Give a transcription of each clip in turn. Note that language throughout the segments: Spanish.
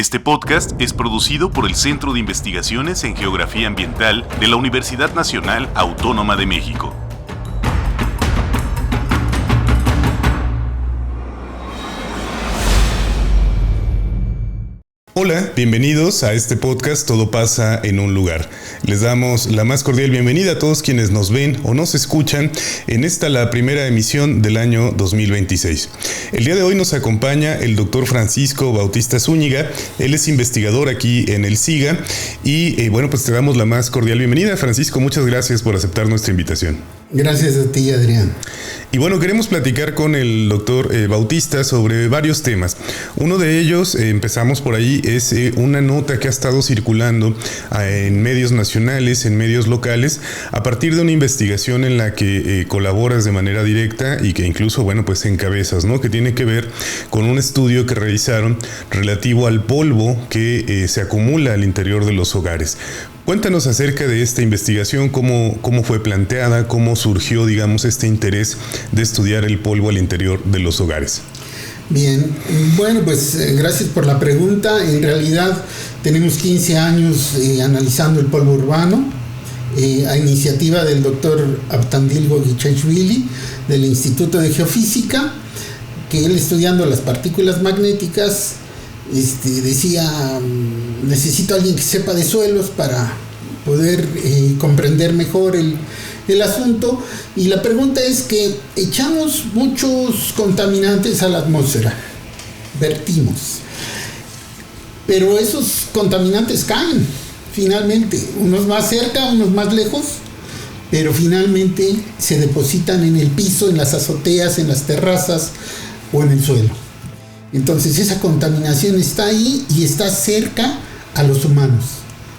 Este podcast es producido por el Centro de Investigaciones en Geografía Ambiental de la Universidad Nacional Autónoma de México. Hola, bienvenidos a este podcast Todo pasa en un lugar. Les damos la más cordial bienvenida a todos quienes nos ven o nos escuchan en esta la primera emisión del año 2026. El día de hoy nos acompaña el doctor Francisco Bautista Zúñiga. Él es investigador aquí en el SIGA y pues te damos la más cordial bienvenida. Francisco, muchas gracias por aceptar nuestra invitación. Gracias a ti, Adrián. Y queremos platicar con el doctor Bautista sobre varios temas. Uno de ellos, empezamos por ahí, es una nota que ha estado circulando en medios nacionales, en medios locales, a partir de una investigación en la que colaboras de manera directa y que incluso, encabezas, ¿no? Que tiene que ver con un estudio que realizaron relativo al polvo que se acumula al interior de los hogares. Cuéntanos acerca de esta investigación, cómo fue planteada, cómo surgió, este interés de estudiar el polvo al interior de los hogares. Bien, gracias por la pregunta. En realidad tenemos 15 años analizando el polvo urbano, a iniciativa del doctor Avtandil Gogichaishvili del Instituto de Geofísica, que él, estudiando las partículas magnéticas, decía: necesito a alguien que sepa de suelos para poder comprender mejor el asunto. Y la pregunta es que echamos muchos contaminantes a la atmósfera, vertimos, pero esos contaminantes caen finalmente, unos más cerca, unos más lejos, pero finalmente se depositan en el piso, en las azoteas, en las terrazas o en el suelo. Entonces esa contaminación está ahí y está cerca a los humanos,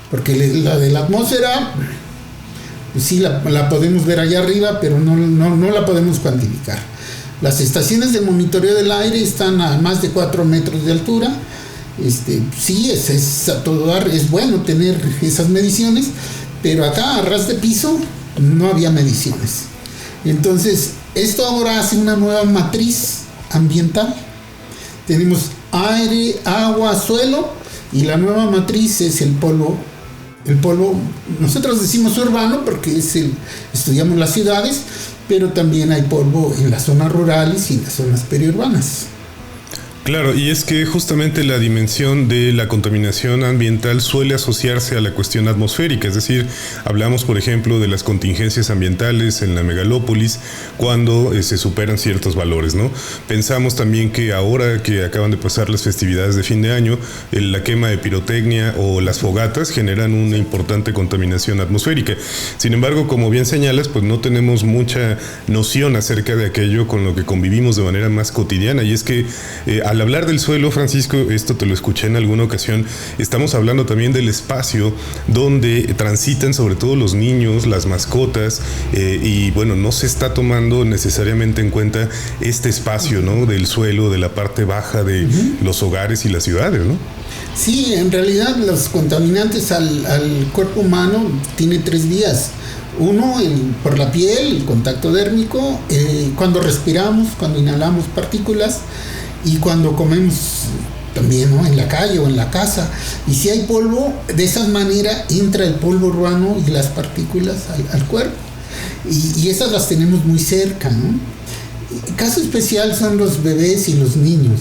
porque la de la atmósfera, pues sí la podemos ver allá arriba, pero no la podemos cuantificar. Las estaciones de monitoreo del aire están a más de 4 metros de altura. Sí, es a todo dar, es bueno tener esas mediciones, pero acá a ras de piso no había mediciones. Entonces esto ahora hace una nueva matriz ambiental. Tenemos aire, agua, suelo, y la nueva matriz es el polvo. El polvo, nosotros decimos urbano porque estudiamos las ciudades, pero también hay polvo en las zonas rurales y en las zonas periurbanas. Claro, y es que justamente la dimensión de la contaminación ambiental suele asociarse a la cuestión atmosférica, es decir, hablamos por ejemplo de las contingencias ambientales en la megalópolis cuando se superan ciertos valores, ¿no? Pensamos también que ahora que acaban de pasar las festividades de fin de año, la quema de pirotecnia o las fogatas generan una importante contaminación atmosférica. Sin embargo, como bien señalas, pues no tenemos mucha noción acerca de aquello con lo que convivimos de manera más cotidiana, y es que al hablar del suelo, Francisco, esto te lo escuché en alguna ocasión, estamos hablando también del espacio donde transitan sobre todo los niños, las mascotas, y no se está tomando necesariamente en cuenta este espacio, ¿no? Del suelo, de la parte baja de los hogares y las ciudades, ¿no? Sí, en realidad los contaminantes al cuerpo humano tienen 3 vías. Uno, por la piel, el contacto dérmico, cuando respiramos, cuando inhalamos partículas, y cuando comemos también, ¿no? En la calle o en la casa. Y si hay polvo, de esa manera entra el polvo urbano y las partículas al cuerpo. Y esas las tenemos muy cerca, ¿no? El caso especial son los bebés y los niños,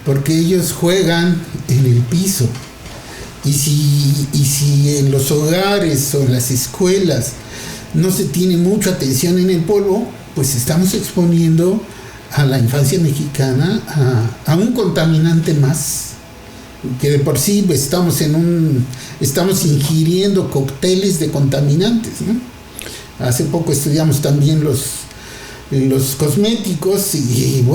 porque ellos juegan en el piso. Y si en los hogares o en las escuelas no se tiene mucha atención en el polvo, pues estamos exponiendo a la infancia mexicana a un contaminante más, que de por sí estamos ingiriendo cócteles de contaminantes, ¿no? Hace poco estudiamos también los cosméticos y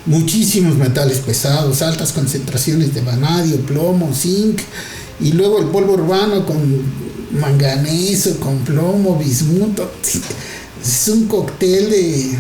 muchísimos metales pesados, altas concentraciones de vanadio, plomo, zinc, y luego el polvo urbano con manganeso, con plomo, bismuto. Es un cóctel de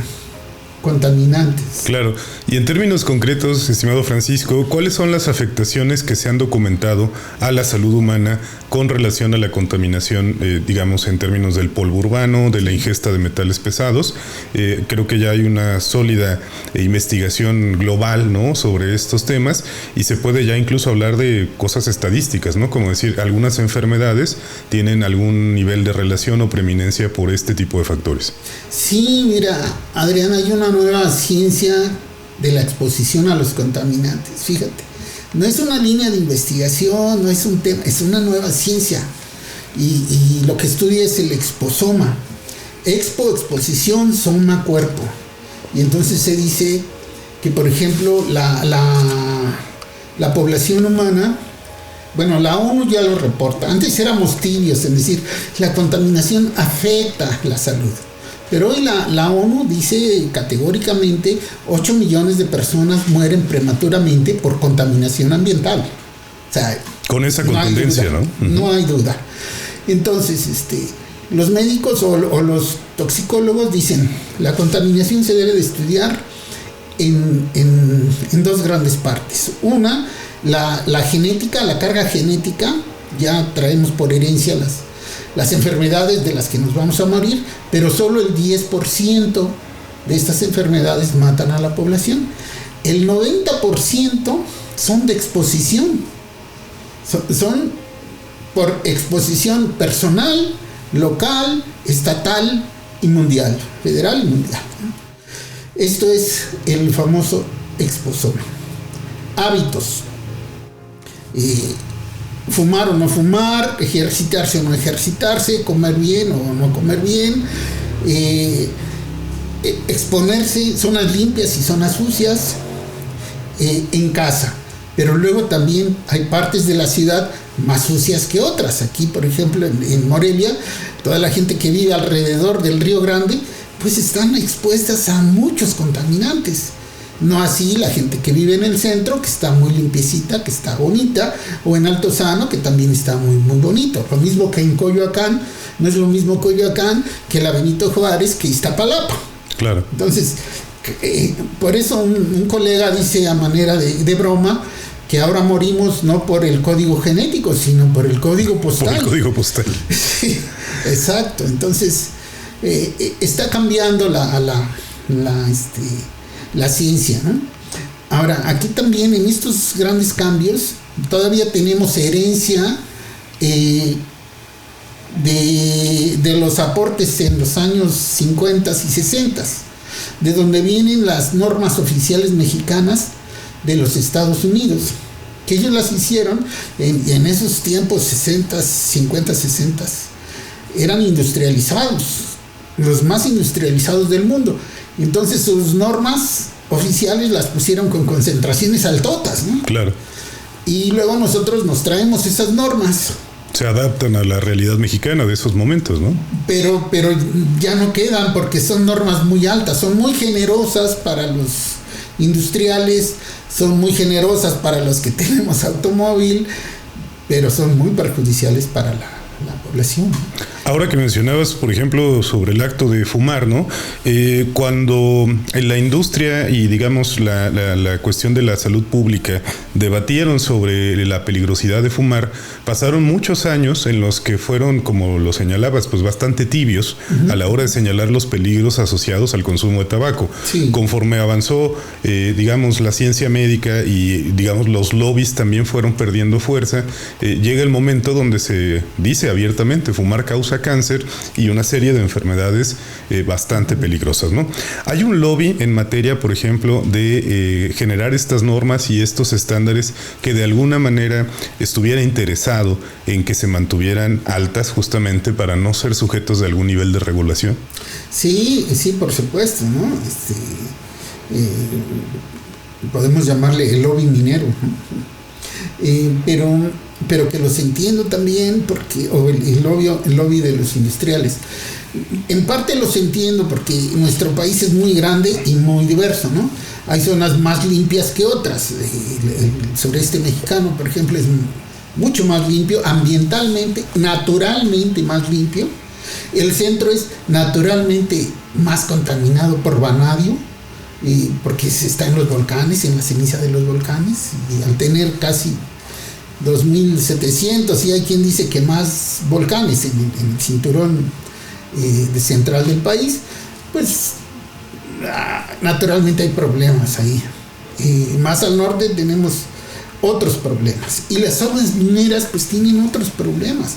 contaminantes. Claro. Y en términos concretos, estimado Francisco, ¿cuáles son las afectaciones que se han documentado a la salud humana con relación a la contaminación, digamos, en términos del polvo urbano, de la ingesta de metales pesados? Creo que ya hay una sólida investigación global, ¿no?, sobre estos temas, y se puede ya incluso hablar de cosas estadísticas, ¿no? Como decir, algunas enfermedades tienen algún nivel de relación o preeminencia por este tipo de factores. Sí, mira, Adrián, hay una nueva ciencia de la exposición a los contaminantes. Fíjate, no es una línea de investigación, no es un tema, es una nueva ciencia. Y lo que estudia es el exposoma. Exposición, soma, cuerpo. Y entonces se dice que, por ejemplo, la población humana, bueno, la ONU ya lo reporta. Antes éramos tibios, es decir, la contaminación afecta la salud. Pero hoy la ONU dice categóricamente 8 millones de personas mueren prematuramente por contaminación ambiental. O sea, con esa contundencia, ¿no? No hay duda. Entonces, los médicos o los toxicólogos dicen, la contaminación se debe de estudiar en dos grandes partes. Una, la genética, la carga genética. Ya traemos por herencia las enfermedades de las que nos vamos a morir, pero solo el 10% de estas enfermedades matan a la población. El 90% son de exposición. Son por exposición personal, local, estatal y mundial, federal y mundial. Esto es el famoso exposoma. Hábitos. Fumar o no fumar, ejercitarse o no ejercitarse, comer bien o no comer bien, exponerse, zonas limpias y zonas sucias en casa. Pero luego también hay partes de la ciudad más sucias que otras. Aquí, por ejemplo, en Morelia, toda la gente que vive alrededor del Río Grande, pues están expuestas a muchos contaminantes. No así la gente que vive en el centro, que está muy limpiecita, que está bonita, o en Altozano, que también está muy, muy bonito. Lo mismo que en Coyoacán, no es lo mismo Coyoacán que la Benito Juárez, que Iztapalapa. Claro. Entonces, por eso un colega dice a manera de broma que ahora morimos no por el código genético, sino por el código postal. Por el código postal. Sí, exacto. Entonces, está cambiando la ciencia, ¿no? Ahora, aquí también en estos grandes cambios todavía tenemos herencia de los aportes en los años 50 y 60, de donde vienen las normas oficiales mexicanas de los Estados Unidos, que ellos las hicieron en esos tiempos 50, 60, eran industrializados, los más industrializados del mundo. Entonces sus normas oficiales las pusieron con concentraciones altotas, ¿no? Claro. Y luego nosotros nos traemos esas normas. Se adaptan a la realidad mexicana de esos momentos, ¿no? Pero ya no quedan porque son normas muy altas, son muy generosas para los industriales, son muy generosas para los que tenemos automóvil, pero son muy perjudiciales para la población. Ahora que mencionabas, por ejemplo, sobre el acto de fumar, ¿no? Cuando en la industria y, digamos, la cuestión de la salud pública debatieron sobre la peligrosidad de fumar, pasaron muchos años en los que fueron, como lo señalabas, pues bastante tibios a la hora de señalar los peligros asociados al consumo de tabaco. Sí. Conforme avanzó, digamos, la ciencia médica y, digamos, los lobbies también fueron perdiendo fuerza, llega el momento donde se dice abiertamente, fumar causa cáncer y una serie de enfermedades bastante peligrosas, ¿no? Hay un lobby en materia, por ejemplo, de generar estas normas y estos estándares que de alguna manera estuviera interesado en que se mantuvieran altas justamente para no ser sujetos de algún nivel de regulación. Sí, por supuesto, ¿no? Podemos llamarle el lobby minero, ¿no? Pero que los entiendo también, porque o el lobby de los industriales. En parte los entiendo porque nuestro país es muy grande y muy diverso, ¿no? Hay zonas más limpias que otras. El sureste mexicano, por ejemplo, es mucho más limpio, ambientalmente, naturalmente más limpio. El centro es naturalmente más contaminado por vanadio, porque se está en los volcanes, en la ceniza de los volcanes, y al tener casi 2.700, y hay quien dice que más volcanes en el cinturón central del país, pues naturalmente hay problemas ahí. Más al norte tenemos otros problemas, y las zonas mineras pues tienen otros problemas.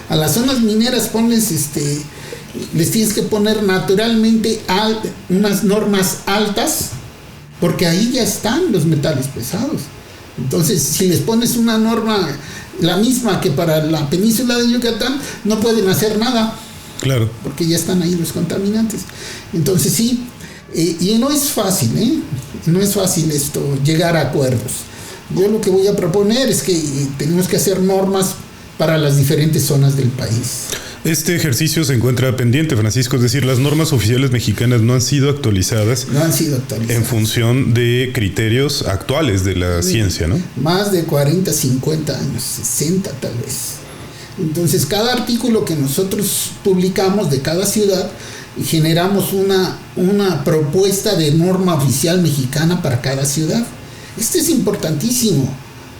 A las zonas mineras les tienes que poner naturalmente unas normas altas, porque ahí ya están los metales pesados. Entonces, si les pones una norma la misma que para la península de Yucatán, no pueden hacer nada. Claro. Porque ya están ahí los contaminantes. Entonces sí, y no es fácil, no es fácil llegar a acuerdos. Yo lo que voy a proponer es que tenemos que hacer normas para las diferentes zonas del país. Este ejercicio se encuentra pendiente, Francisco, es decir, las normas oficiales mexicanas no han sido actualizadas. No han sido actualizadas. En función de criterios actuales de la ciencia, ¿no? Más de 40, 50 años, 60 tal vez. Entonces, cada artículo que nosotros publicamos de cada ciudad, generamos una propuesta de norma oficial mexicana para cada ciudad. Esto es importantísimo,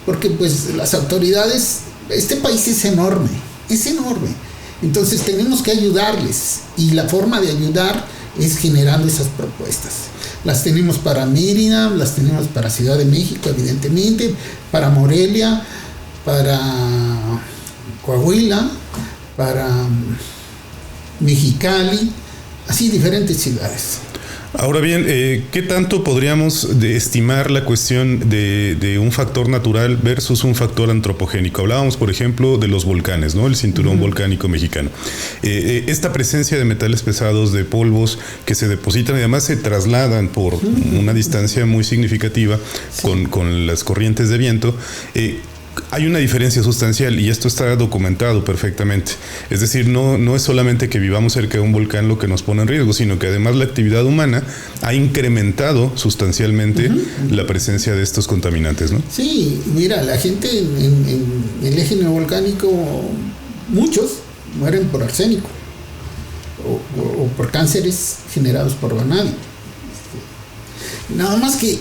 porque pues las autoridades, este país es enorme. Entonces tenemos que ayudarles, y la forma de ayudar es generando esas propuestas. Las tenemos para Mérida, las tenemos para Ciudad de México, evidentemente, para Morelia, para Coahuila, para Mexicali, así diferentes ciudades. Ahora bien, ¿qué tanto podríamos estimar la cuestión de un factor natural versus un factor antropogénico? Hablábamos, por ejemplo, de los volcanes, ¿no? El cinturón volcánico mexicano. Esta presencia de metales pesados, de polvos que se depositan y además se trasladan por una distancia muy significativa con las corrientes de viento, hay una diferencia sustancial, y esto está documentado perfectamente. Es decir, no es solamente que vivamos cerca de un volcán lo que nos pone en riesgo, sino que además la actividad humana ha incrementado sustancialmente la presencia de estos contaminantes, ¿no? Sí, mira, la gente en el eje neovolcánico, muchos mueren por arsénico o por cánceres generados por vanadio. Nada más que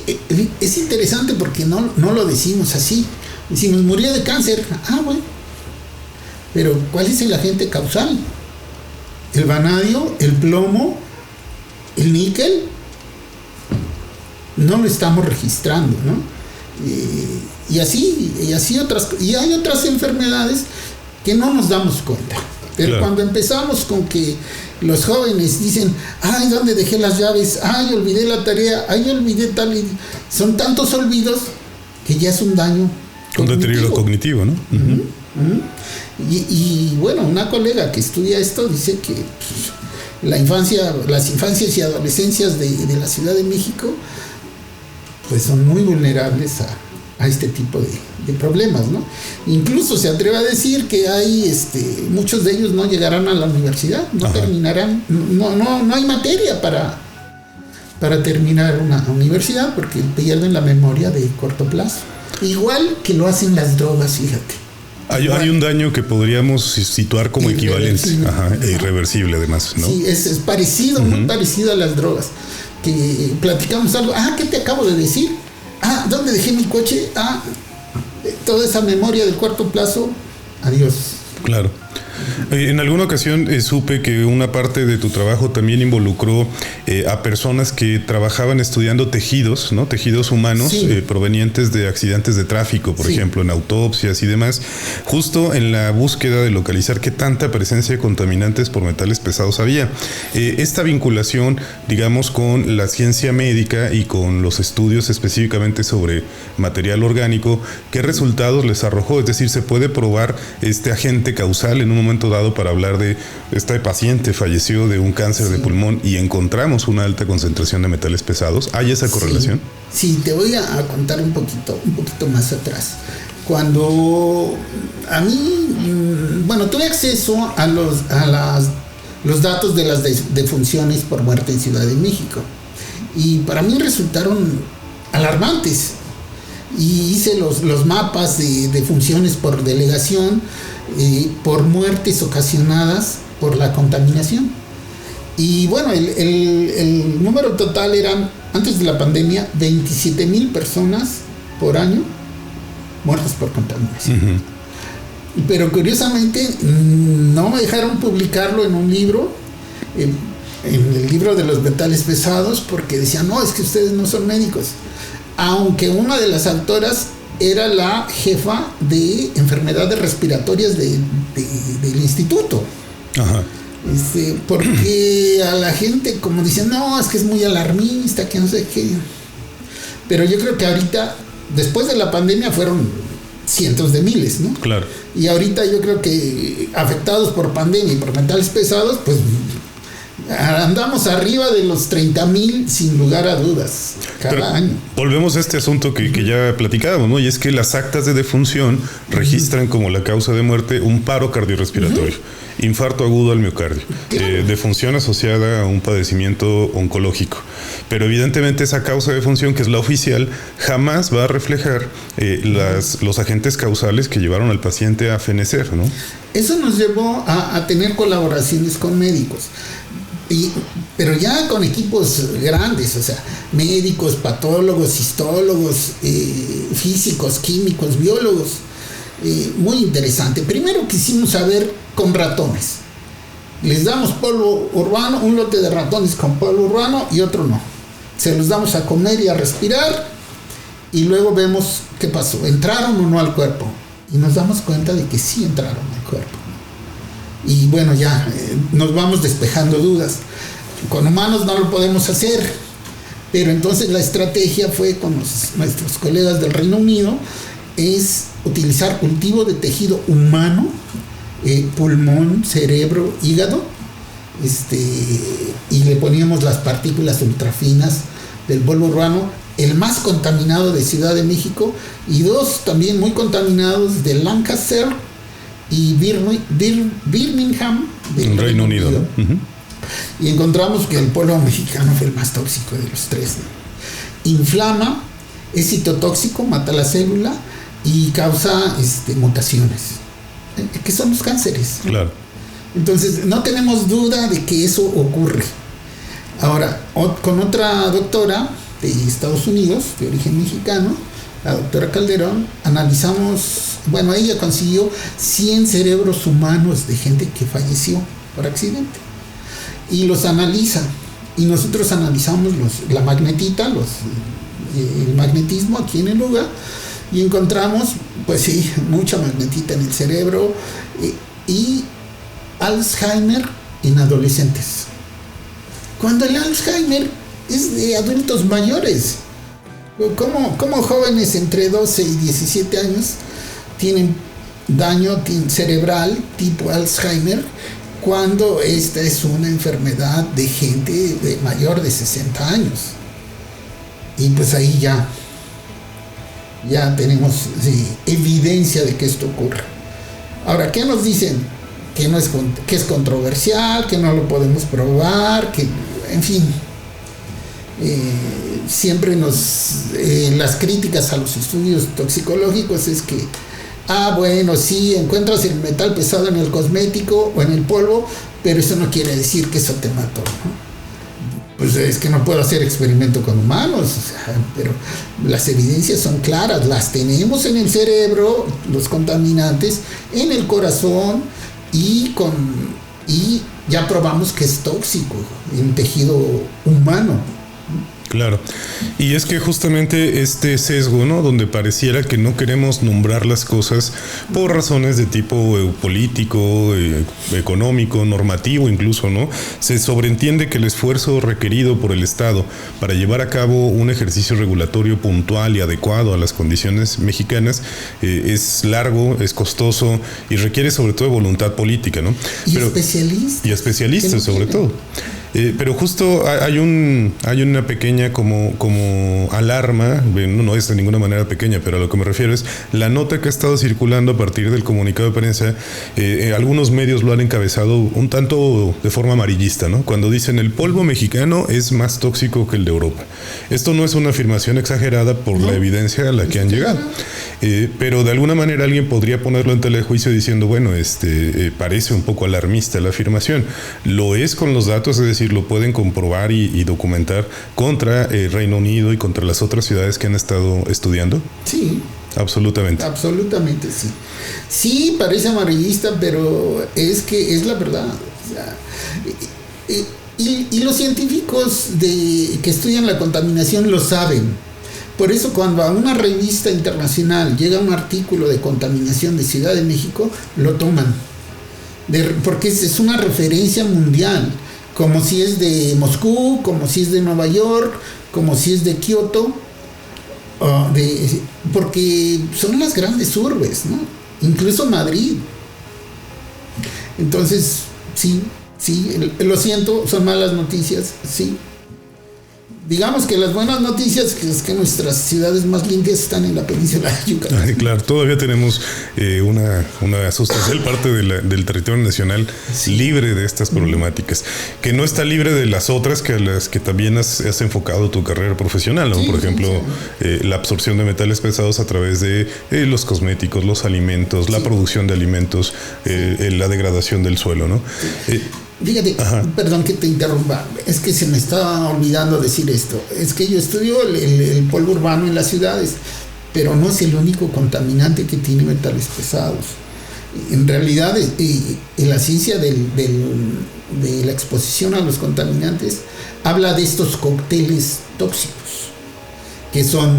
es interesante porque no lo decimos así. Decimos, murió de cáncer. Bueno. Pero ¿cuál es el agente causal? El vanadio, el plomo, el níquel. No lo estamos registrando, ¿no? Y así otras. Y hay otras enfermedades que no nos damos cuenta. Pero claro, cuando empezamos con que los jóvenes dicen, ¿dónde dejé las llaves? Olvidé la tarea. Olvidé tal. Son tantos olvidos que ya es un daño. Un deterioro cognitivo, ¿no? Y bueno, una colega que estudia esto dice que las infancias y adolescencias de la Ciudad de México pues son muy vulnerables a este tipo de problemas, ¿no? Incluso se atreve a decir que hay muchos de ellos no llegarán a la universidad, no terminarán, no hay materia para terminar una universidad porque pierden la memoria de corto plazo. Igual que lo hacen las drogas, fíjate. Hay un daño que podríamos situar como equivalente, irreversible además, ¿no? Sí, es parecido, muy parecido a las drogas. Que platicamos algo, ¿qué te acabo de decir? ¿Dónde dejé mi coche? Toda esa memoria del corto plazo, adiós. Claro. En alguna ocasión supe que una parte de tu trabajo también involucró a personas que trabajaban estudiando tejidos, ¿no? Tejidos humanos provenientes de accidentes de tráfico, por ejemplo, en autopsias y demás, justo en la búsqueda de localizar qué tanta presencia de contaminantes por metales pesados había. Esta vinculación, digamos, con la ciencia médica y con los estudios específicamente sobre material orgánico, ¿qué resultados les arrojó? Es decir, ¿se puede probar este agente causal en un momento dado para hablar de este paciente falleció de un cáncer de pulmón y encontramos una alta concentración de metales pesados? ¿Hay esa correlación? Sí, te voy a contar un poquito más atrás. Cuando a mí, tuve acceso a los datos de las defunciones por muerte en Ciudad de México, y para mí resultaron alarmantes. Y hice los mapas de defunciones por delegación, por muertes ocasionadas por la contaminación. Y bueno, el número total eran antes de la pandemia, 27,000 personas por año muertas por contaminación. Uh-huh. Pero curiosamente no me dejaron publicarlo en un libro, en el libro de los metales pesados, porque decían, no, es que ustedes no son médicos. Aunque una de las autoras era la jefa de enfermedades respiratorias del instituto. Ajá. Porque a la gente como dicen, no, es que es muy alarmista, que no sé qué. Pero yo creo que ahorita, después de la pandemia, fueron cientos de miles, ¿no? Claro. Y ahorita yo creo que afectados por pandemia y por metales pesados, pues andamos arriba de los 30,000 sin lugar a dudas cada año. Volvemos a este asunto que ya platicábamos, ¿no? Y es que las actas de defunción registran como la causa de muerte un paro cardiorrespiratorio, infarto agudo al miocardio, defunción asociada a un padecimiento oncológico. Pero evidentemente esa causa de defunción, que es la oficial, jamás va a reflejar los agentes causales que llevaron al paciente a fenecer, ¿no? Eso nos llevó a tener colaboraciones con médicos. Pero ya con equipos grandes, o sea, médicos, patólogos, histólogos, físicos, químicos, biólogos. Muy interesante. Primero quisimos saber con ratones. Les damos polvo urbano, un lote de ratones con polvo urbano y otro no. Se los damos a comer y a respirar y luego vemos qué pasó. ¿Entraron o no al cuerpo? Y nos damos cuenta de que sí entraron al cuerpo. Y bueno, ya nos vamos despejando dudas. Con humanos no lo podemos hacer, pero entonces la estrategia fue con nuestros colegas del Reino Unido, es utilizar cultivo de tejido humano, pulmón, cerebro, hígado, y le poníamos las partículas ultrafinas del polvo urbano, el más contaminado de Ciudad de México, y dos también muy contaminados de Lancaster y Birmingham del Reino Unido. Uh-huh. Y encontramos que el polvo mexicano fue el más tóxico de los tres, ¿no? Inflama, es citotóxico, mata la célula y causa mutaciones, que son los cánceres, ¿no? Claro. Entonces no tenemos duda de que eso ocurre. Ahora, con otra doctora de Estados Unidos, de origen mexicano, la doctora Calderón, analizamos, bueno, ella consiguió 100 cerebros humanos de gente que falleció por accidente y los analiza, y nosotros analizamos la magnetita, el magnetismo aquí en el lugar, y encontramos, pues sí, mucha magnetita en el cerebro y Alzheimer en adolescentes, cuando el Alzheimer es de adultos mayores. ¿Cómo jóvenes entre 12 y 17 años tienen daño cerebral tipo Alzheimer cuando esta es una enfermedad de gente de mayor de 60 años? Y pues ahí ya tenemos evidencia de que esto ocurre. Ahora, ¿qué nos dicen? Que es controversial, que no lo podemos probar, que, en fin, siempre las críticas a los estudios toxicológicos es que, bueno, sí, encuentras el metal pesado en el cosmético o en el polvo, pero eso no quiere decir que eso te mató, ¿no? Pues es que no puedo hacer experimento con humanos, pero las evidencias son claras, las tenemos en el cerebro, los contaminantes, en el corazón, y ya probamos que es tóxico en tejido humano. Claro, y es que justamente este sesgo, ¿no?, donde pareciera que no queremos nombrar las cosas por razones de tipo político, económico, normativo incluso, ¿no? Se sobreentiende que el esfuerzo requerido por el Estado para llevar a cabo un ejercicio regulatorio puntual y adecuado a las condiciones mexicanas es largo, es costoso y requiere sobre todo voluntad política, ¿no? Y especialistas sobre todo. Pero justo hay una pequeña como alarma, no es de ninguna manera pequeña, pero a lo que me refiero es la nota que ha estado circulando a partir del comunicado de prensa. Algunos medios lo han encabezado un tanto de forma amarillista, ¿no? Cuando dicen el polvo mexicano es más tóxico que el de Europa. Esto no es una afirmación exagerada por la evidencia a la que han llegado. Pero de alguna manera alguien podría ponerlo en telejuicio diciendo, bueno, parece un poco alarmista la afirmación. Lo es con los datos, es decir, decir, lo pueden comprobar y documentar contra Reino Unido y contra las otras ciudades que han estado estudiando? Sí. Absolutamente. Absolutamente, sí. Sí, parece amarillista, pero es que es la verdad. O sea, y los científicos que estudian la contaminación lo saben. Por eso cuando a una revista internacional llega un artículo de contaminación de Ciudad de México, lo toman. Porque es una referencia mundial. Como si es de Moscú, como si es de Nueva York, como si es de Kioto. Porque son las grandes urbes, ¿no? Incluso Madrid. Entonces, sí, lo siento, son malas noticias, sí. Digamos que las buenas noticias es que nuestras ciudades más limpias están en la península de Yucatán. Claro, todavía tenemos una sustancial parte del territorio nacional libre de estas problemáticas, que no está libre de las otras que a las que también has enfocado tu carrera profesional, ¿no? Por ejemplo, la absorción de metales pesados a través de los cosméticos, los alimentos, la producción de alimentos, la degradación del suelo, ¿no? Fíjate, perdón que te interrumpa, es que se me estaba olvidando decir esto. Es que yo estudio el polvo urbano en las ciudades, pero no es el único contaminante que tiene metales pesados. En realidad, la ciencia de la exposición a los contaminantes habla de estos cócteles tóxicos, que son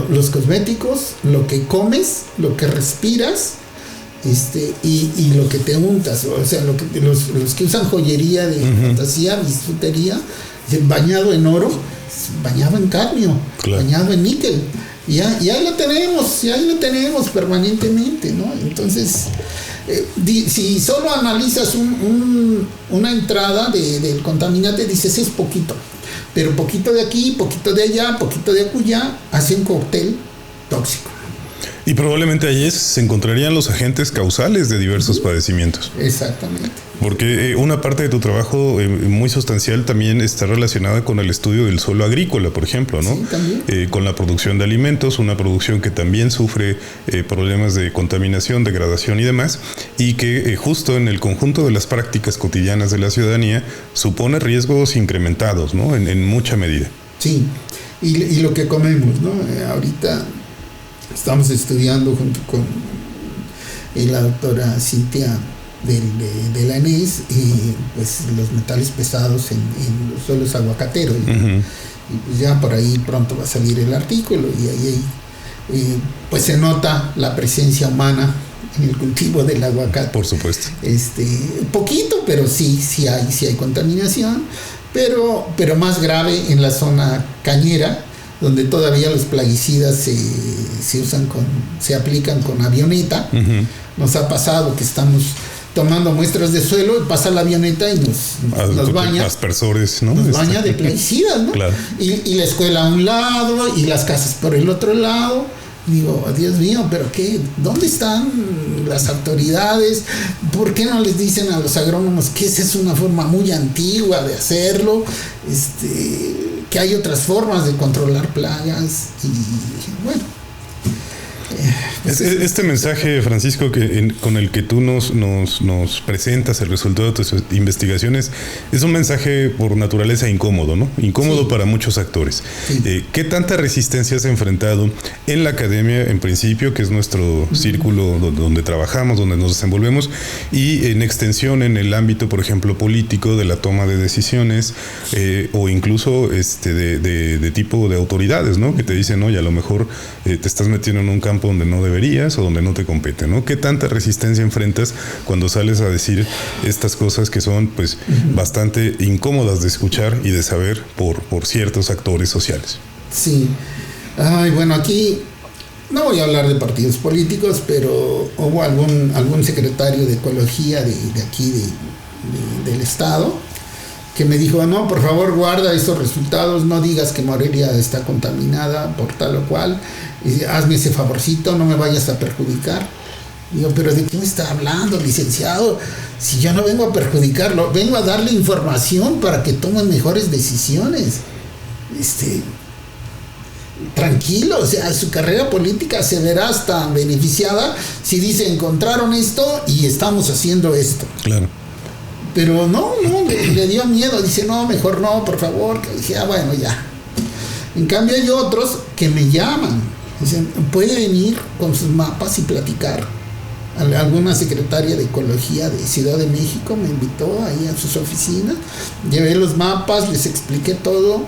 los cosméticos, lo que comes, lo que respiras, y lo que te untas, o sea, los que usan joyería de fantasía, bisutería, bañado en oro, bañado en cadmio, bañado en níquel, y ahí lo tenemos permanentemente, ¿no? Entonces, si solo analizas una entrada del contaminante, dices es poquito, pero poquito de aquí, poquito de allá, poquito de acullá, hace un cóctel tóxico. Y probablemente allí se encontrarían los agentes causales de diversos padecimientos. Exactamente. Porque una parte de tu trabajo muy sustancial también está relacionada con el estudio del suelo agrícola, por ejemplo, ¿no? Sí, también. Con la producción de alimentos, una producción que también sufre problemas de contaminación, degradación y demás, y que justo en el conjunto de las prácticas cotidianas de la ciudadanía supone riesgos incrementados, ¿no? En mucha medida. Sí, y lo que comemos, ¿no? Ahorita estamos estudiando junto con la doctora Cintia de la ENES pues los metales pesados en los suelos aguacateros, y pues ya por ahí pronto va a salir el artículo, y ahí pues se nota la presencia humana en el cultivo del aguacate. Por supuesto. Poquito, pero sí hay contaminación, pero más grave en la zona cañera, donde todavía los plaguicidas se aplican con avioneta. Nos ha pasado que estamos tomando muestras de suelo y pasa la avioneta y nos baña. Aspersores, ¿no? Nos baña de plaguicidas, ¿no? Claro. Y la escuela a un lado y las casas por el otro lado. Digo, Dios mío, ¿pero qué? ¿Dónde están las autoridades? ¿Por qué no les dicen a los agrónomos que esa es una forma muy antigua de hacerlo? Que hay otras formas de controlar plagas, y bueno. Este mensaje, Francisco, con el que tú nos presentas el resultado de tus investigaciones, es un mensaje por naturaleza incómodo, ¿no? Incómodo para muchos actores. Sí. ¿Qué tanta resistencia has enfrentado en la academia, en principio, que es nuestro círculo donde trabajamos, donde nos desenvolvemos, y en extensión en el ámbito, por ejemplo, político, de la toma de decisiones, o incluso de tipo de autoridades, ¿no? Que te dicen, oye, a lo mejor te estás metiendo en un campo donde no deberías o donde no te compete, ¿no? ¿Qué tanta resistencia enfrentas cuando sales a decir estas cosas que son, pues, bastante incómodas de escuchar y de saber por ciertos actores sociales? Sí. Ay, bueno, aquí no voy a hablar de partidos políticos, pero hubo algún secretario de ecología de aquí del estado que me dijo, no, por favor, guarda estos resultados, no digas que Morelia está contaminada por tal o cual, y hazme ese favorcito, no me vayas a perjudicar. Digo, pero ¿de qué me está hablando, licenciado? Si yo no vengo a perjudicarlo, vengo a darle información para que tomen mejores decisiones. Tranquilo, o sea, su carrera política se verá hasta beneficiada si dice, encontraron esto y estamos haciendo esto. Claro. Pero no, le dio miedo, dice, no, mejor no, por favor. Dije, bueno, ya. En cambio hay otros que me llaman, dicen, puede venir con sus mapas y platicar. Alguna secretaria de Ecología de Ciudad de México me invitó ahí a sus oficinas, llevé los mapas, les expliqué todo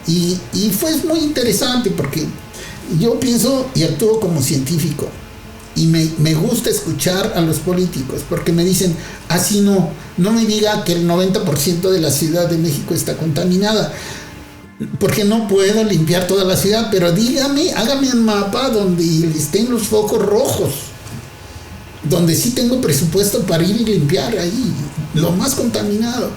y fue muy interesante porque yo pienso y actúo como científico y me gusta escuchar a los políticos porque me dicen, así no me diga que el 90% de la Ciudad de México está contaminada, porque no puedo limpiar toda la ciudad, pero dígame, hágame un mapa donde estén los focos rojos, donde sí tengo presupuesto para ir y limpiar ahí lo más contaminado.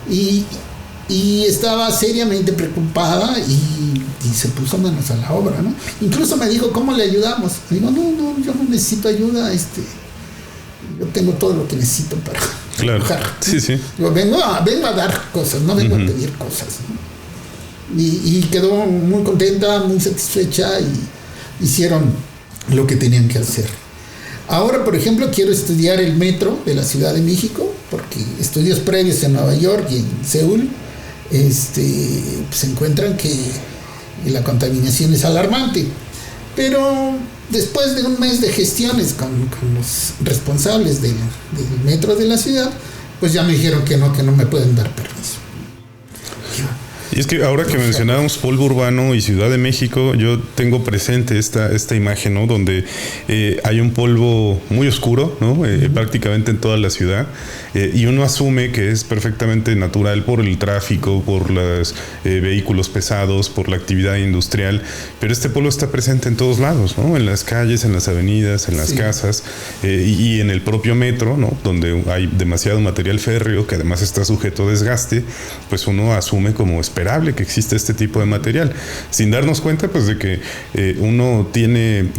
Y estaba seriamente preocupada y se puso manos a la obra, ¿no? Incluso me dijo, ¿cómo le ayudamos? Digo, no, yo no necesito ayuda, yo tengo todo lo que necesito para trabajar. Sí. Digo, vengo a dar cosas, no vengo a pedir cosas, ¿no? Y quedó muy contenta, muy satisfecha y hicieron lo que tenían que hacer. Ahora, por ejemplo, quiero estudiar el metro de la Ciudad de México, porque estudios previos en Nueva York y en Seúl pues encuentran que la contaminación es alarmante. Pero después de un mes de gestiones con los responsables del metro de la ciudad, pues ya me dijeron que no me pueden dar permiso. Y es que ahora que mencionábamos polvo urbano y Ciudad de México, yo tengo presente esta imagen, ¿no? Donde hay un polvo muy oscuro, ¿no? Prácticamente en toda la ciudad, y uno asume que es perfectamente natural por el tráfico, por los vehículos pesados, por la actividad industrial, pero este polvo está presente en todos lados, ¿no? En las calles, en las avenidas, en las casas, y en el propio metro, ¿no? Donde hay demasiado material férreo que además está sujeto a desgaste, pues uno asume como esperable que existe este tipo de material, sin darnos cuenta pues de que uno tiene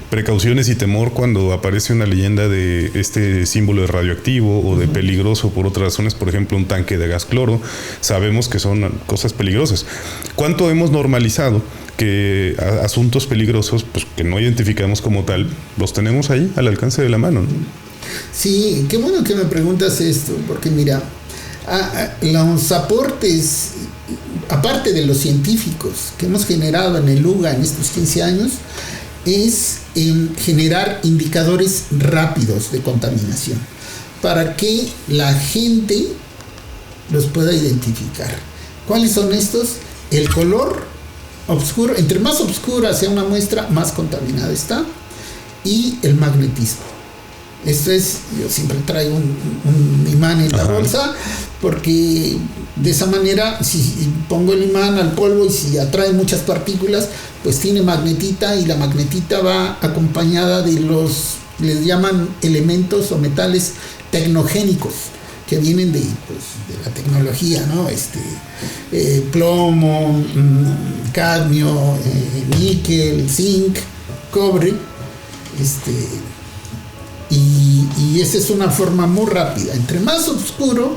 precauciones y temor cuando aparece una leyenda de este símbolo de radioactivo o de peligroso por otras razones, por ejemplo un tanque de gas cloro. Sabemos que son cosas peligrosas. ¿Cuánto hemos normalizado que asuntos peligrosos, pues que no identificamos como tal, los tenemos ahí al alcance de la mano, ¿no? Sí, qué bueno que me preguntas esto, porque mira, los aportes, aparte de los científicos que hemos generado en el UGA en estos 15 años, es generar indicadores rápidos de contaminación para que la gente los pueda identificar. ¿Cuáles son estos? El color oscuro, entre más oscura sea una muestra, más contaminada está, y el magnetismo. Esto es, yo siempre traigo un imán en la bolsa, porque de esa manera, si pongo el imán al polvo y si atrae muchas partículas, pues tiene magnetita, y la magnetita va acompañada de les llaman elementos o metales tecnogénicos, que vienen de la tecnología, ¿no? Plomo, cadmio, níquel, zinc, cobre, y esa es una forma muy rápida. Entre más oscuro,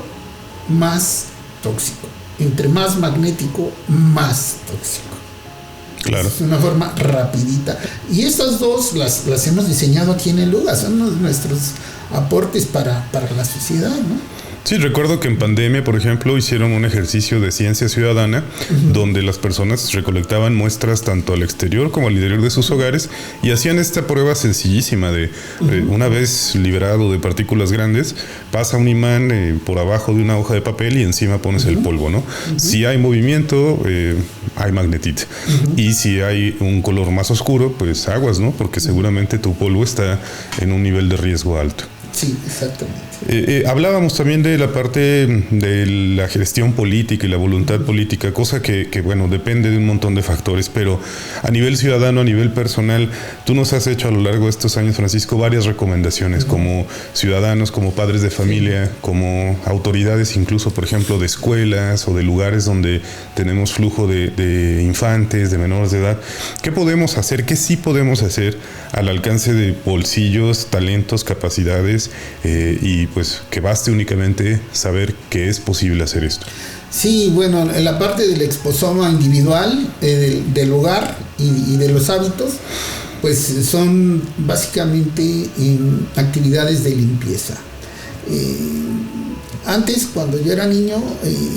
más tóxico. Entre más magnético, más tóxico. Claro. Es una forma rapidita. Y estas dos las hemos diseñado aquí en el UGA. Son nuestros aportes para la sociedad, ¿no? Sí, recuerdo que en pandemia, por ejemplo, hicieron un ejercicio de ciencia ciudadana donde las personas recolectaban muestras tanto al exterior como al interior de sus hogares y hacían esta prueba sencillísima de una vez liberado de partículas grandes, pasa un imán por abajo de una hoja de papel y encima pones el polvo, ¿no? Si hay movimiento, hay magnetita. Y si hay un color más oscuro, pues aguas, ¿no? Porque seguramente tu polvo está en un nivel de riesgo alto. Sí, exactamente. Hablábamos también de la parte de la gestión política y la voluntad política, cosa que bueno, depende de un montón de factores, pero a nivel ciudadano, a nivel personal, tú nos has hecho a lo largo de estos años, Francisco, varias recomendaciones como ciudadanos, como padres de familia, como autoridades incluso, por ejemplo, de escuelas o de lugares donde tenemos flujo de infantes, de menores de edad. ¿Qué podemos hacer? ¿Qué sí podemos hacer al alcance de bolsillos, talentos, capacidades y pues que baste únicamente saber que es posible hacer esto? Sí, bueno, en la parte del exposoma individual, del hogar y de los hábitos, pues son básicamente actividades de limpieza. Antes, cuando yo era niño,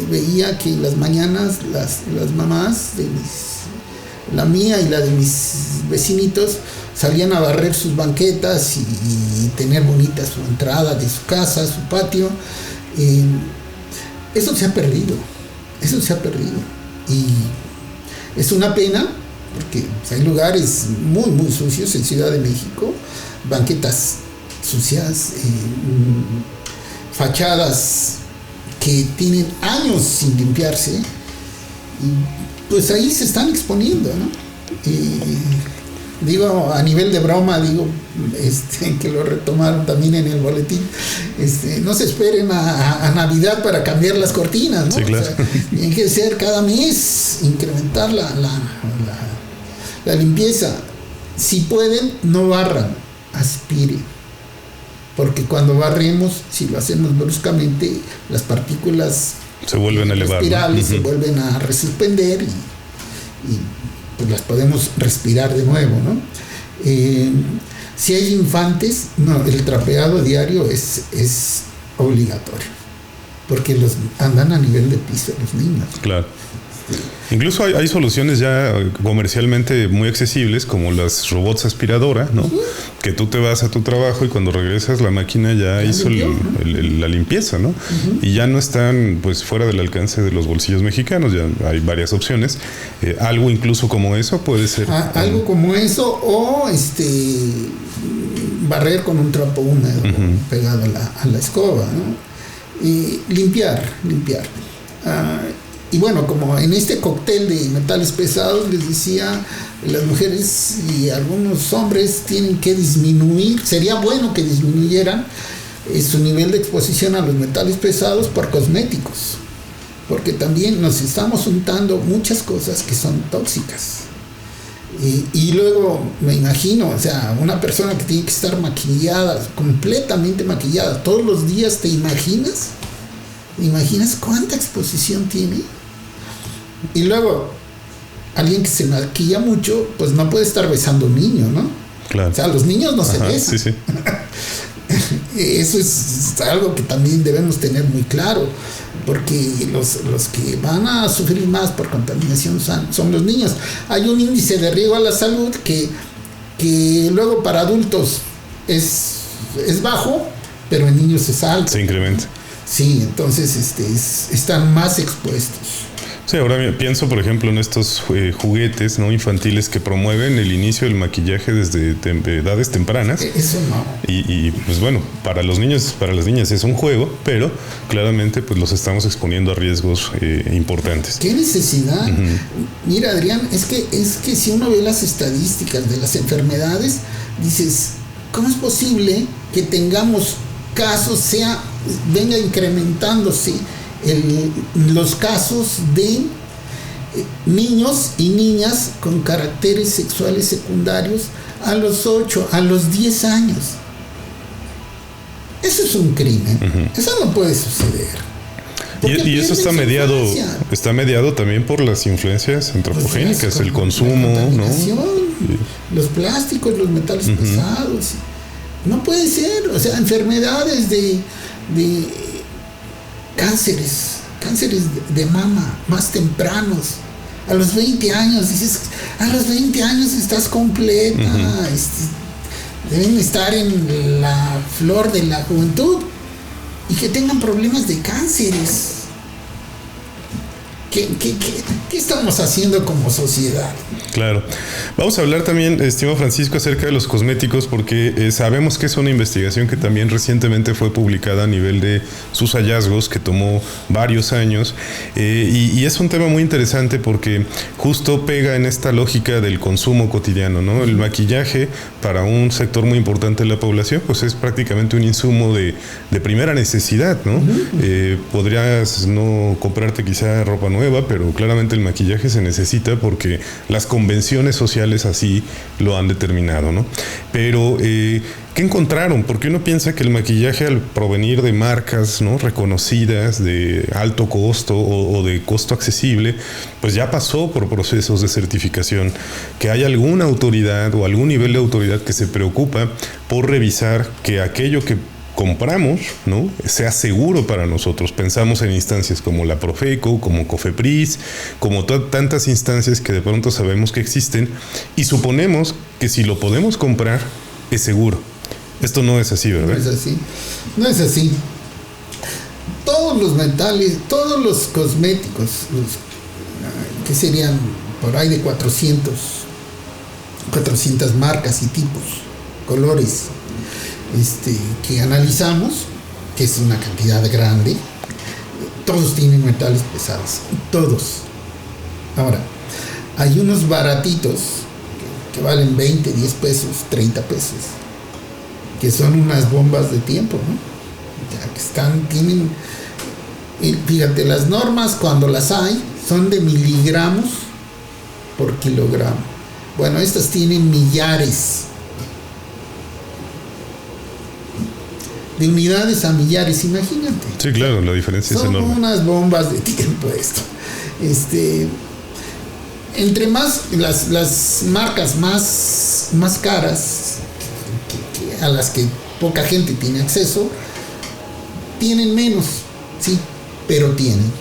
veía que en las mañanas las mamás, la mía y la de mis vecinitos, salían a barrer sus banquetas y tener bonita su entrada de su casa, su patio. Eso se ha perdido. Y es una pena, porque hay lugares muy, muy sucios en Ciudad de México, banquetas sucias, fachadas que tienen años sin limpiarse, y pues ahí se están exponiendo, ¿no? Digo, a nivel de broma, que lo retomaron también en el boletín, no se esperen a Navidad para cambiar las cortinas, ¿no? Sí, claro. O sea, tiene que ser cada mes, incrementar la limpieza. Si pueden, no barran, aspiren. Porque cuando barremos, si lo hacemos bruscamente, las partículas se vuelven a elevar, respirables, ¿no? se vuelven a resuspender y pues las podemos respirar de nuevo, ¿no? Si hay infantes, no, el trapeado diario es obligatorio, porque los andan a nivel de piso los niños. Claro. Incluso hay soluciones ya comercialmente muy accesibles, como las robots aspiradora, ¿no? Uh-huh. Que tú te vas a tu trabajo y cuando regresas la máquina ya hizo la limpieza, ¿no? Uh-huh. Y ya no están pues fuera del alcance de los bolsillos mexicanos, ya hay varias opciones. Algo incluso como eso puede ser. Algo como eso, o barrer con un trapo húmedo, uh-huh, pegado a la escoba, ¿no? Y limpiar. Y bueno, como en este cóctel de metales pesados, les decía, las mujeres y algunos hombres tienen que disminuir, sería bueno que disminuyeran su nivel de exposición a los metales pesados por cosméticos, porque también nos estamos untando muchas cosas que son tóxicas. Y luego me imagino, o sea, una persona que tiene que estar maquillada, completamente maquillada, todos los días, ¿te imaginas? ¿Te imaginas cuánta exposición tiene? Y luego, alguien que se maquilla mucho, pues no puede estar besando a un niño, ¿no? Claro. O sea, los niños no se besan. Sí. Eso es algo que también debemos tener muy claro, porque los que van a sufrir más por contaminación son los niños. Hay un índice de riesgo a la salud que luego para adultos es bajo, pero en niños es alto. Se incrementa. Sí, entonces están más expuestos. Sí, ahora pienso, por ejemplo, en estos juguetes, ¿no?, infantiles que promueven el inicio del maquillaje desde edades tempranas. Eso no. Y pues bueno, para los niños, para las niñas es un juego, pero claramente pues los estamos exponiendo a riesgos importantes. ¿Qué necesidad? Uh-huh. Mira, Adrián, es que si uno ve las estadísticas de las enfermedades, dices, ¿cómo es posible que tengamos casos, venga incrementándose los casos de niños y niñas con caracteres sexuales secundarios a los 8, a los 10 años? Eso es un crimen. Uh-huh. Eso no puede suceder. Y eso está mediado también por las influencias antropogénicas, pues el consumo, ¿no? Los plásticos, los metales uh-huh. pesados. No puede ser, o sea, enfermedades de cánceres de mama más tempranos. A los 20 años, dices, a los 20 años estás completa. Uh-huh. Deben estar en la flor de la juventud y que tengan problemas de cánceres. ¿Qué estamos haciendo como sociedad? Claro. Vamos a hablar también, estimado Francisco, acerca de los cosméticos, porque sabemos que es una investigación que también recientemente fue publicada a nivel de sus hallazgos, que tomó varios años, y es un tema muy interesante porque justo pega en esta lógica del consumo cotidiano, ¿no? El maquillaje, para un sector muy importante de la población, pues es prácticamente un insumo de primera necesidad, ¿no? Uh-huh. Podrías no comprarte quizá ropa nueva, pero claramente el maquillaje se necesita porque las convenciones sociales así lo han determinado, ¿no? Pero, ¿qué encontraron? Porque uno piensa que el maquillaje, al provenir de marcas, ¿no?, reconocidas, de alto costo o de costo accesible, pues ya pasó por procesos de certificación, que hay alguna autoridad o algún nivel de autoridad que se preocupa por revisar que aquello que compramos, ¿no?, sea seguro para nosotros. Pensamos en instancias como la Profeco, como Cofepris, como tantas instancias que de pronto sabemos que existen y suponemos que si lo podemos comprar es seguro. Esto no es así, ¿verdad? No es así. No es así. Todos los metales, todos los cosméticos, que serían por ahí de 400 marcas y tipos, colores, que analizamos, que es una cantidad grande, todos tienen metales pesados, todos. Ahora, hay unos baratitos que valen 20, 10 pesos, 30 pesos, que son unas bombas de tiempo, ¿no? Ya que tienen, fíjate, las normas cuando las hay son de miligramos por kilogramo. Bueno, estas tienen millares. De unidades a millares, imagínate. Sí, claro, la diferencia es enorme. Son unas bombas de tiempo esto. Entre más las marcas más caras, a las que poca gente tiene acceso, tienen menos, sí, pero tienen.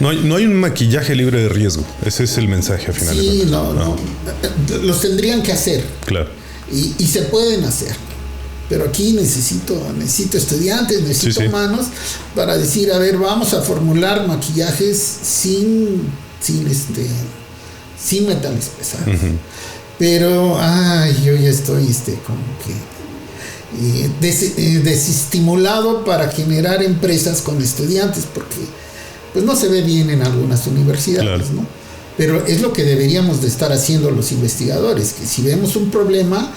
No hay un maquillaje libre de riesgo. Ese es el mensaje al final. Sí, no. Los tendrían que hacer. Claro. Y se pueden hacer. Pero aquí necesito estudiantes, necesito manos para decir, a ver, vamos a formular maquillajes sin metales pesados. Uh-huh. Pero, yo ya estoy como que desestimulado para generar empresas con estudiantes, porque pues no se ve bien en algunas universidades, claro, ¿no? Pero es lo que deberíamos de estar haciendo los investigadores, que si vemos un problema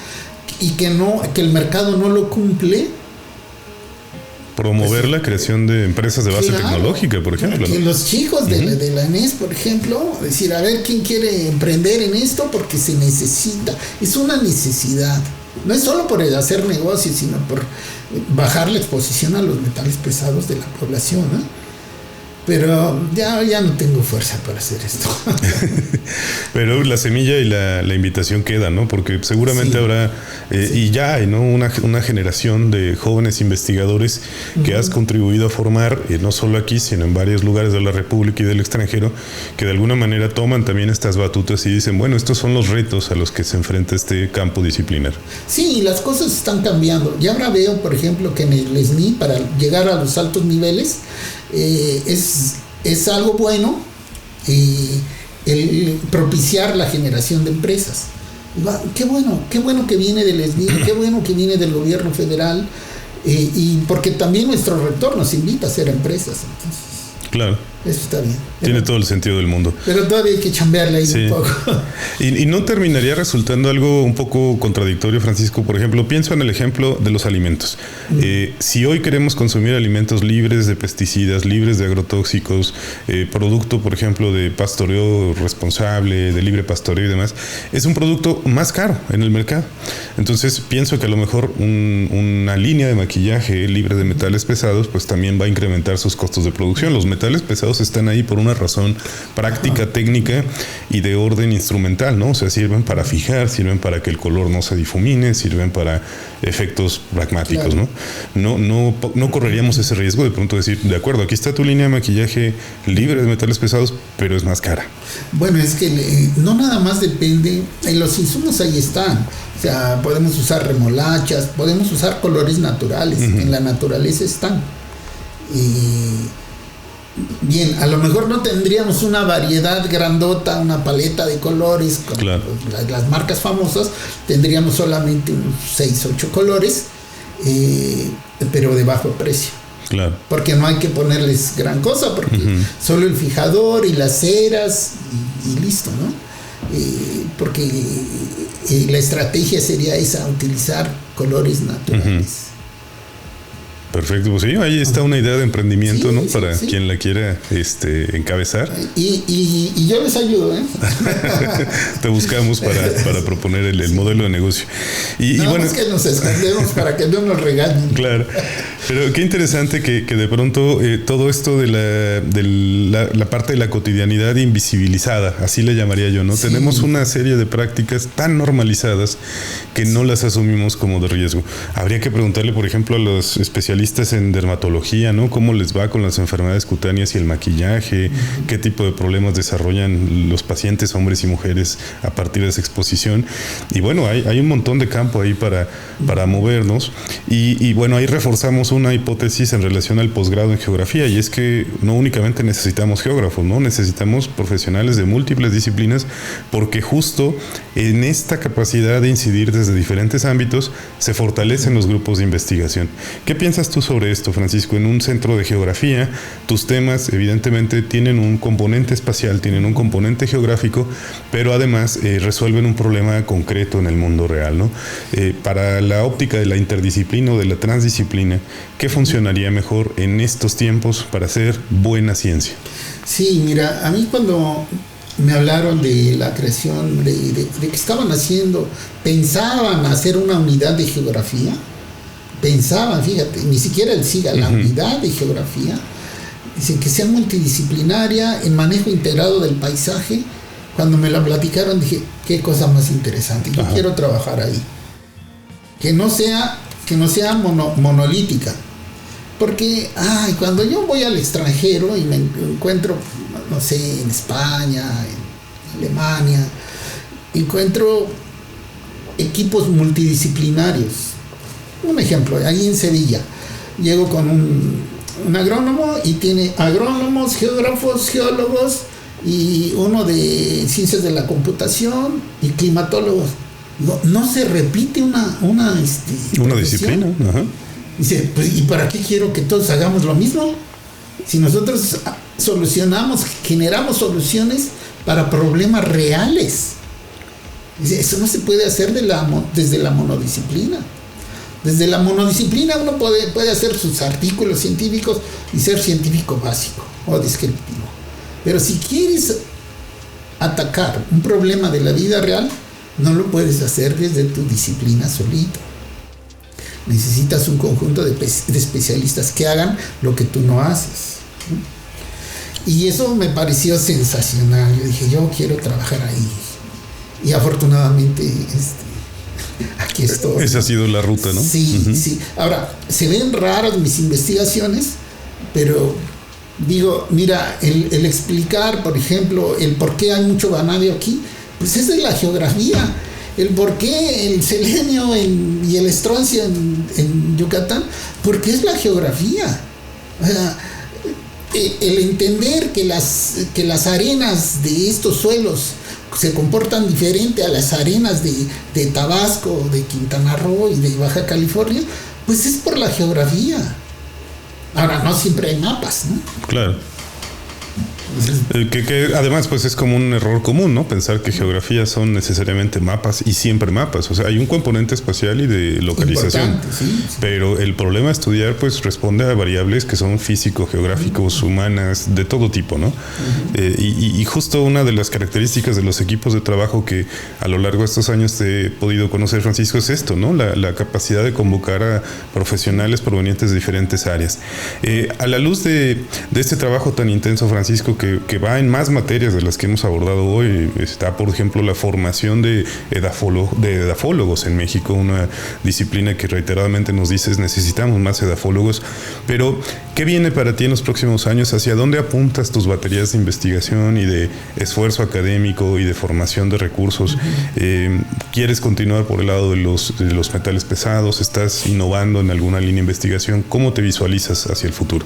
y que el mercado no lo cumple, promover la creación de empresas de base tecnológica, por ejemplo. Que los chicos de la ENES, por ejemplo, decir, a ver, ¿quién quiere emprender en esto? Porque se necesita, es una necesidad. No es solo por hacer negocios, sino por bajar la exposición a los metales pesados de la población, ¿no? Pero ya no tengo fuerza para hacer esto. Pero la semilla y la invitación quedan, ¿no? Porque seguramente habrá, y ya hay, ¿no?, una generación de jóvenes investigadores que has contribuido a formar, no solo aquí, sino en varios lugares de la República y del extranjero, que de alguna manera toman también estas batutas y dicen, bueno, estos son los retos a los que se enfrenta este campo disciplinar. Sí, las cosas están cambiando. Ya ahora veo, por ejemplo, que en el SNI, para llegar a los altos niveles, es algo bueno el propiciar la generación de empresas. Qué bueno que viene del SNI, qué bueno que viene del gobierno federal, y porque también nuestro rector nos invita a hacer empresas. Entonces, claro, eso está bien. Tiene todo el sentido del mundo. Pero todavía hay que chambearle ahí un poco. Y no terminaría resultando algo un poco contradictorio, Francisco. Por ejemplo, pienso en el ejemplo de los alimentos. Si hoy queremos consumir alimentos libres de pesticidas, libres de agrotóxicos, producto, por ejemplo, de pastoreo responsable, de libre pastoreo y demás, es un producto más caro en el mercado. Entonces, pienso que a lo mejor una línea de maquillaje libre de metales pesados, pues también va a incrementar sus costos de producción. Los metales pesados están ahí por una razón práctica, técnica y de orden instrumental, ¿no? O sea, sirven para fijar, sirven para que el color no se difumine, sirven para efectos pragmáticos, claro, ¿no? No correríamos ese riesgo de pronto decir, de acuerdo, aquí está tu línea de maquillaje libre de metales pesados, pero es más cara. Bueno, es que no nada más depende, los insumos ahí están. O sea, podemos usar remolachas, podemos usar colores naturales, en la naturaleza están. Bien, a lo mejor no tendríamos una variedad grandota, una paleta de colores, como claro, las marcas famosas, tendríamos solamente unos 6, 8 colores, pero de bajo precio. Claro. Porque no hay que ponerles gran cosa, porque solo el fijador y las ceras y listo, ¿no? Porque la estrategia sería esa, utilizar colores naturales. Perfecto, pues sí, ahí está una idea de emprendimiento, sí, ¿no? Sí, para sí. quien la quiera encabezar. Y yo les ayudo, ¿eh? Te buscamos para proponer el modelo de negocio. Y bueno, es que nos escondemos para que no nos regañen. Claro, pero qué interesante que de pronto todo esto de la parte de la cotidianidad invisibilizada, así le llamaría yo, ¿no? Sí. Tenemos una serie de prácticas tan normalizadas que no las asumimos como de riesgo. Habría que preguntarle, por ejemplo, a los especialistas en dermatología, ¿no? ¿Cómo les va con las enfermedades cutáneas y el maquillaje? ¿Qué tipo de problemas desarrollan los pacientes, hombres y mujeres, a partir de esa exposición? Y bueno, hay un montón de campo ahí para movernos. Y bueno, ahí reforzamos una hipótesis en relación al posgrado en geografía, y es que no únicamente necesitamos geógrafos, ¿no? Necesitamos profesionales de múltiples disciplinas, porque justo en esta capacidad de incidir desde diferentes ámbitos se fortalecen los grupos de investigación. ¿Qué piensas tú sobre esto, Francisco? En un centro de geografía, tus temas evidentemente tienen un componente espacial, tienen un componente geográfico, pero además resuelven un problema concreto en el mundo real, ¿no? Para la óptica de la interdisciplina o de la transdisciplina, ¿qué funcionaría mejor en estos tiempos para hacer buena ciencia? Sí, mira, a mí cuando me hablaron de la creación, de que estaban pensaban hacer una unidad de geografía, fíjate, ni siquiera el SIGA, la unidad de geografía, dicen que sea multidisciplinaria, en manejo integrado del paisaje. Cuando me la platicaron dije, qué cosa más interesante, yo quiero trabajar ahí. Que no sea monolítica. Porque cuando yo voy al extranjero y me encuentro, no sé, en España, en Alemania, encuentro equipos multidisciplinarios. Un ejemplo, ahí en Sevilla, llego con un agrónomo y tiene agrónomos, geógrafos, geólogos y uno de ciencias de la computación y climatólogos. No se repite una disciplina. Ajá. Dice, pues, ¿y para qué quiero que todos hagamos lo mismo? Si nosotros generamos soluciones para problemas reales. Dice, eso no se puede hacer desde la monodisciplina. Desde la monodisciplina uno puede hacer sus artículos científicos y ser científico básico o descriptivo. Pero si quieres atacar un problema de la vida real, no lo puedes hacer desde tu disciplina solito. Necesitas un conjunto de especialistas que hagan lo que tú no haces. Y eso me pareció sensacional. Yo dije, yo quiero trabajar ahí. Y afortunadamente aquí estoy. Esa ha sido la ruta, ¿no? Sí, sí. Ahora, se ven raras mis investigaciones, pero digo, mira, el explicar, por ejemplo, el por qué hay mucho vanadio aquí, pues es de la geografía. El por qué el selenio y el estroncio en Yucatán, porque es la geografía. O sea, el entender que las arenas de estos suelos se comportan diferente a las arenas de Tabasco, de Quintana Roo y de Baja California, pues es por la geografía. Ahora, no siempre hay mapas, ¿no? Claro. Que además pues es como un error común, ¿no? Pensar que geografía son necesariamente mapas y siempre mapas. O sea, hay un componente espacial y de localización. Sí. Pero el problema a estudiar pues responde a variables que son físico-geográficos, humanas, de todo tipo, ¿no? Y justo una de las características de los equipos de trabajo que a lo largo de estos años te he podido conocer, Francisco, es esto, ¿no? La capacidad de convocar a profesionales provenientes de diferentes áreas. A la luz de este trabajo tan intenso, Francisco, que va en más materias de las que hemos abordado hoy. Está, por ejemplo, la formación de edafólogos en México, una disciplina que reiteradamente nos dices necesitamos más edafólogos. Pero, ¿qué viene para ti en los próximos años? ¿Hacia dónde apuntas tus baterías de investigación y de esfuerzo académico y de formación de recursos? ¿Quieres continuar por el lado de los metales pesados? ¿Estás innovando en alguna línea de investigación? ¿Cómo te visualizas hacia el futuro?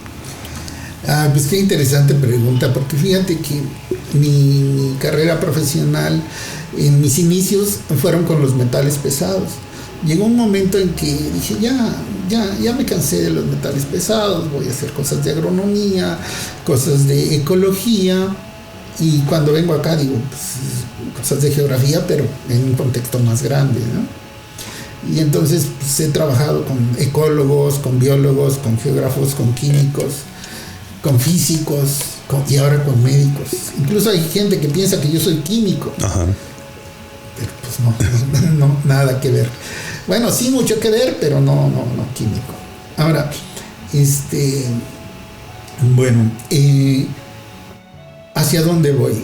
Pues qué interesante pregunta, porque fíjate que mi carrera profesional en mis inicios fueron con los metales pesados. Llegó un momento en que dije, ya me cansé de los metales pesados, voy a hacer cosas de agronomía, cosas de ecología, y cuando vengo acá digo, pues, cosas de geografía, pero en un contexto más grande, ¿no? Y entonces pues, he trabajado con ecólogos, con biólogos, con geógrafos, con químicos, con físicos y ahora con médicos. Incluso hay gente que piensa que yo soy químico. Ajá. Pero pues no, nada que ver. Bueno, sí mucho que ver, pero no químico. Ahora, bueno, ¿hacia dónde voy?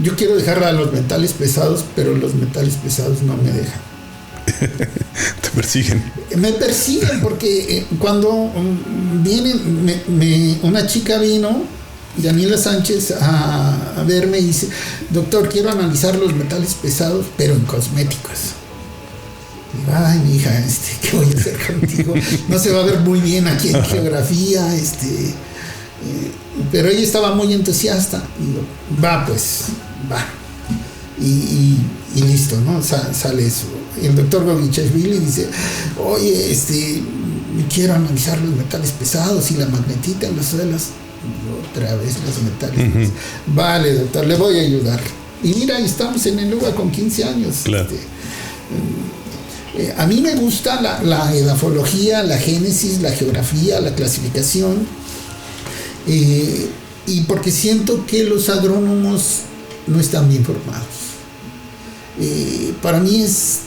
Yo quiero dejar a los metales pesados, pero los metales pesados no me dejan. Te persiguen. Me persiguen porque cuando vienen, una chica vino, Daniela Sánchez, a verme y dice: doctor, quiero analizar los metales pesados, pero en cosméticos. Digo: ay, mi hija, ¿qué voy a hacer contigo? No se va a ver muy bien aquí en geografía, pero ella estaba muy entusiasta. Digo: va, pues, va. Y listo, ¿no? Sale eso. Y el doctor Govichashvili dice: oye, quiero analizar los metales pesados y la magnetita en los suelos. Otra vez los metales. Vale, doctor, le voy a ayudar. Y mira, estamos en el lugar con 15 años. Claro. A mí me gusta la edafología, la génesis, la geografía, la clasificación, y porque siento que los agrónomos no están bien formados. Para mí es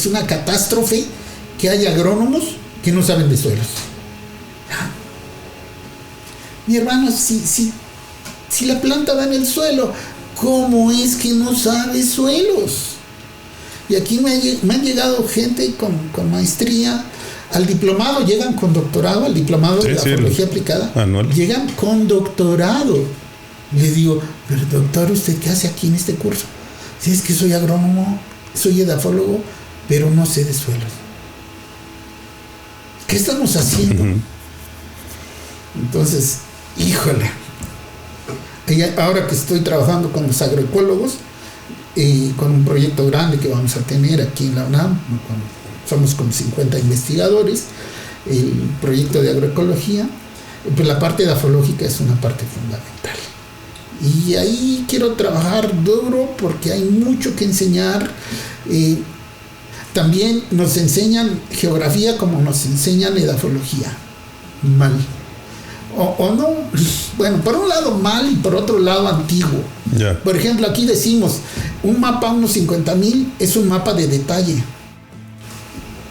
una catástrofe que haya agrónomos que no saben de suelos. Mi hermano, si la planta va en el suelo, ¿cómo es que no sabe suelos? Y aquí me han llegado gente con maestría al diplomado, llegan con doctorado, al diplomado de edafología aplicada, anual. Llegan con doctorado. Le digo: pero doctor, ¿usted qué hace aquí en este curso? Si es que soy agrónomo, soy edafólogo, pero no sé de suelos. ¿Qué estamos haciendo? Entonces, híjole, ahora que estoy trabajando con los agroecólogos, con un proyecto grande que vamos a tener aquí en la UNAM, somos como 50 investigadores, el proyecto de agroecología, pues la parte edafológica es una parte fundamental. Y ahí quiero trabajar duro porque hay mucho que enseñar. También nos enseñan geografía como nos enseñan edafología. Mal. O no, bueno, por un lado mal y por otro lado antiguo. Yeah. Por ejemplo, aquí decimos, un mapa unos 50,000 es un mapa de detalle.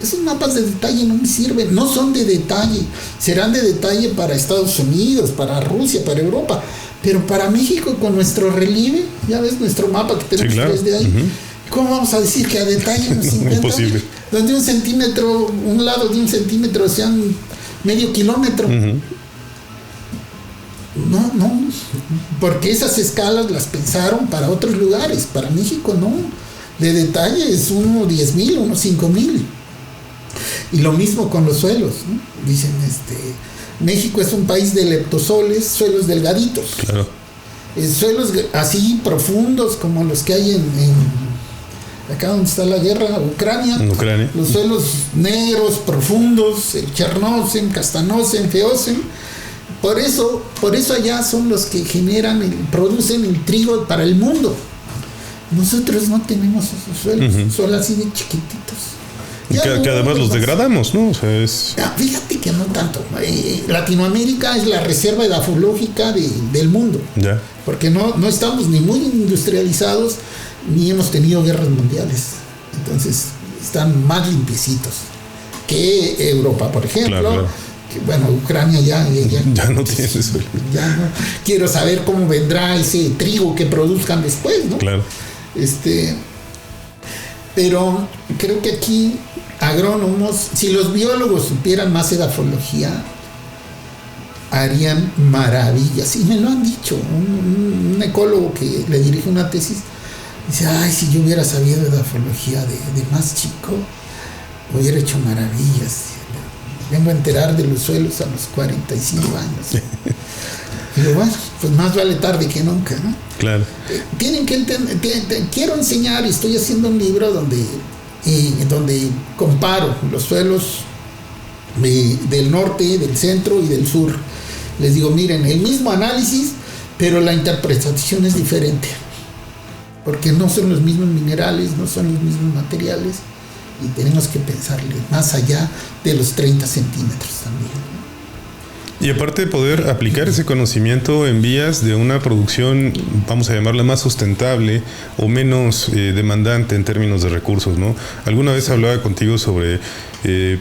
Esos mapas de detalle no me sirven, no son de detalle. Serán de detalle para Estados Unidos, para Rusia, para Europa, pero para México, con nuestro relieve, ya ves nuestro mapa que tenemos desde ahí, ¿cómo vamos a decir que a detalle unos 50? Imposible. Donde un lado de 1 centímetro sean medio kilómetro. No, porque esas escalas las pensaron para otros lugares, para México no. De detalle es uno 10,000, uno 5,000. Y lo mismo con los suelos, ¿no? Dicen, México es un país de leptosoles, suelos delgaditos. Claro. Suelos así profundos como los que hay en acá donde está la guerra, Ucrania. En Ucrania. Los suelos negros, profundos, el Chernocen, Castanocen, Feocen. Por eso allá son los que producen el trigo para el mundo. Nosotros no tenemos esos suelos, son así de chiquititos. Que además los degradamos, ¿no? O sea, fíjate que no tanto. Latinoamérica es la reserva edafológica del mundo. Ya. Porque no estamos ni muy industrializados, ni hemos tenido guerras mundiales. Entonces, están más limpiecitos que Europa, por ejemplo. Claro. Que, bueno, Ucrania ya no tiene suelo. Ya no. Quiero saber cómo vendrá ese trigo que produzcan después, ¿no? Claro. Pero creo que aquí agrónomos, si los biólogos supieran más edafología, harían maravillas. Y me lo han dicho. Un ecólogo que le dirige una tesis dice: ay, si yo hubiera sabido edafología de más chico, hubiera hecho maravillas. Vengo a enterar de los suelos a los 45 años. Pero bueno, pues más vale tarde que nunca, ¿no? Claro. Tienen que entender, quiero enseñar, y estoy haciendo un libro donde comparo los suelos del norte, del centro y del sur. Les digo: miren, el mismo análisis, pero la interpretación es diferente. porque no son los mismos minerales, no son los mismos materiales, y tenemos que pensarle más allá de los 30 centímetros también. Y aparte de poder aplicar ese conocimiento en vías de una producción, vamos a llamarla más sustentable o menos demandante en términos de recursos, ¿no? Alguna vez hablaba contigo sobre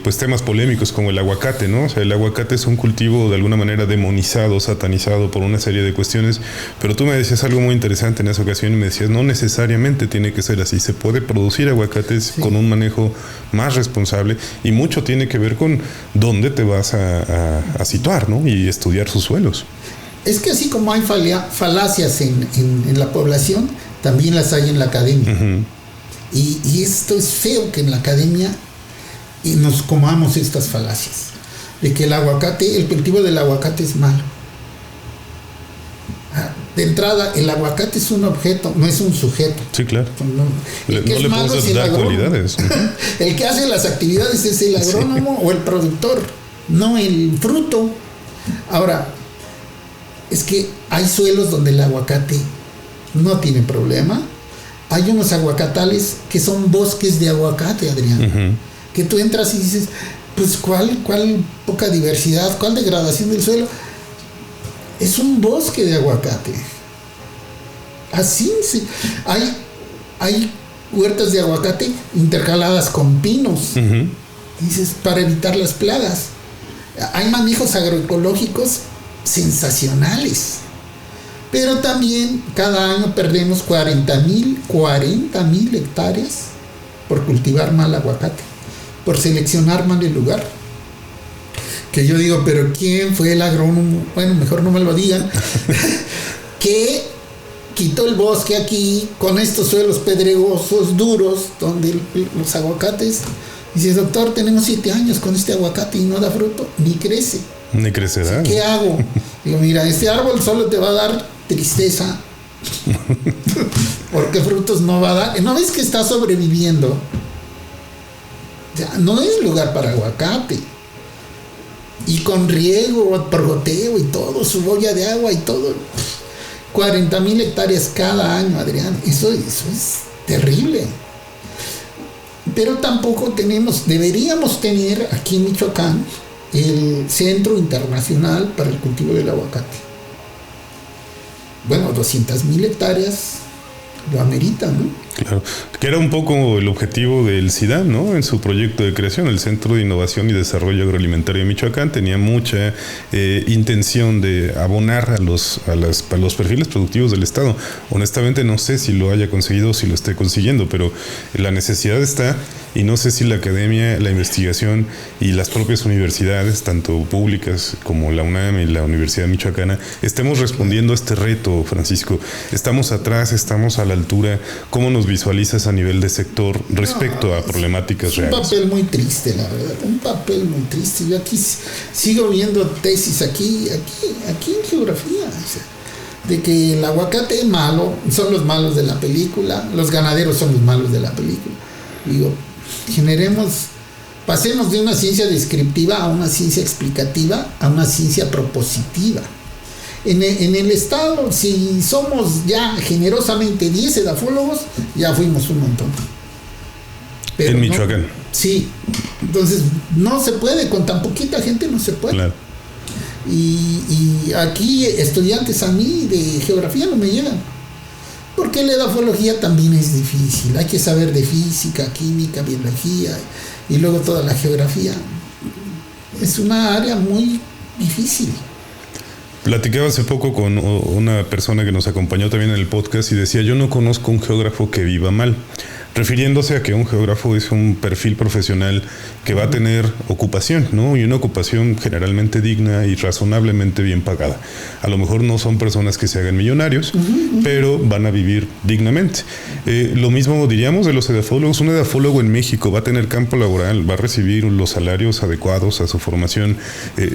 pues temas polémicos como el aguacate, ¿no? O sea, el aguacate es un cultivo de alguna manera demonizado, satanizado por una serie de cuestiones, pero tú me decías algo muy interesante en esa ocasión y me decías, no necesariamente tiene que ser así, se puede producir aguacates con un manejo más responsable y mucho tiene que ver con dónde te vas a situar, ¿no? Y estudiar sus suelos. Es que así como hay falacias en la población, también las hay en la academia. Uh-huh. Y esto es feo, que en la academia y nos comamos estas falacias de que el cultivo del aguacate es malo. De entrada, el aguacate es un objeto, no es un sujeto. Sí, claro. El que no le puedes dar cualidades. El que hace las actividades es el agrónomo o el productor, no el fruto. Ahora, es que hay suelos donde el aguacate no tiene problema. Hay unos aguacatales que son bosques de aguacate, Adrián. Uh-huh. Que tú entras y dices, pues ¿cuál poca diversidad, cuál degradación del suelo? Es un bosque de aguacate. Así sí. Hay huertas de aguacate intercaladas con pinos. Uh-huh. Dices, para evitar las plagas. Hay manejos agroecológicos sensacionales. Pero también cada año perdemos 40,000 hectáreas por cultivar mal aguacate, por seleccionar mal el lugar. Que yo digo, pero ¿quién fue el agrónomo? Bueno, mejor no me lo digan. Que quitó el bosque aquí con estos suelos pedregosos, duros, donde los aguacates. Dice, doctor, tenemos 7 años con este aguacate y no da fruto, ni crece. Ni crecerá. ¿Qué hago? Digo, mira, este árbol solo te va a dar tristeza. Porque frutos no va a dar. ¿No ves que está sobreviviendo? Ya, no es lugar para aguacate. Y con riego, por goteo y todo, su boya de agua y todo. 40,000 hectáreas cada año, Adrián. Eso es terrible. Pero tampoco deberíamos tener aquí en Michoacán el Centro Internacional para el Cultivo del Aguacate. Bueno, 200,000 hectáreas lo ameritan, ¿no? Claro, que era un poco el objetivo del CIDAM, ¿no? En su proyecto de creación, el Centro de Innovación y Desarrollo Agroalimentario de Michoacán tenía mucha intención de abonar a los perfiles productivos del Estado. Honestamente no sé si lo haya conseguido o si lo esté consiguiendo, pero la necesidad está, y no sé si la academia, la investigación y las propias universidades, tanto públicas como la UNAM y la Universidad Michoacana, estemos respondiendo a este reto, Francisco. Estamos atrás, estamos a la altura. ¿Cómo nos visualizas a nivel de sector respecto a problemáticas reales? Un papel muy triste, la verdad, un papel muy triste. Yo aquí sigo viendo tesis aquí en geografía, o sea, de que el aguacate es malo, son los malos de la película, los ganaderos son los malos de la película. Digo, pasemos de una ciencia descriptiva a una ciencia explicativa, a una ciencia propositiva. En el Estado, si somos ya generosamente 10 edafólogos, ya fuimos un montón. Pero en Michoacán. No, sí. Entonces, no se puede, con tan poquita gente no se puede. Claro. Y aquí estudiantes a mí de geografía no me llegan. Porque la edafología también es difícil. Hay que saber de física, química, biología y luego toda la geografía. Es una área muy difícil. Platicaba hace poco con una persona que nos acompañó también en el podcast y decía, yo no conozco un geógrafo que viva mal, refiriéndose a que un geógrafo es un perfil profesional que va a tener ocupación, ¿no? Y una ocupación generalmente digna y razonablemente bien pagada. A lo mejor no son personas que se hagan millonarios, pero van a vivir dignamente. Lo mismo diríamos de los edafólogos. Un edafólogo en México va a tener campo laboral, va a recibir los salarios adecuados a su formación,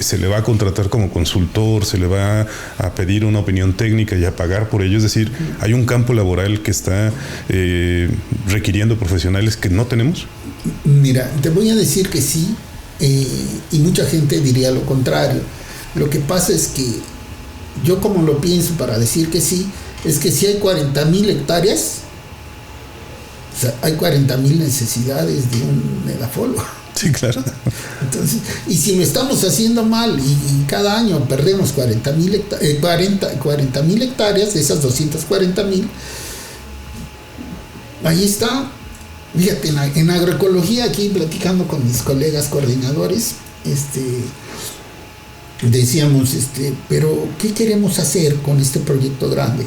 se le va a contratar como consultor, se le va a pedir una opinión técnica y a pagar por ello. Es decir, hay un campo laboral que está requiriendo profesionales que no tenemos. Mira, te voy a decir que sí, y mucha gente diría lo contrario. Lo que pasa es que yo, como lo pienso para decir que sí, es que si hay 40,000 hectáreas, pues hay 40,000 necesidades de un megafólogo. Sí, claro. Entonces, y si lo estamos haciendo mal y cada año perdemos 40,000 hectáreas de esas 240,000, ahí está. Fíjate, en agroecología, aquí platicando con mis colegas coordinadores, decíamos, pero ¿qué queremos hacer con este proyecto grande?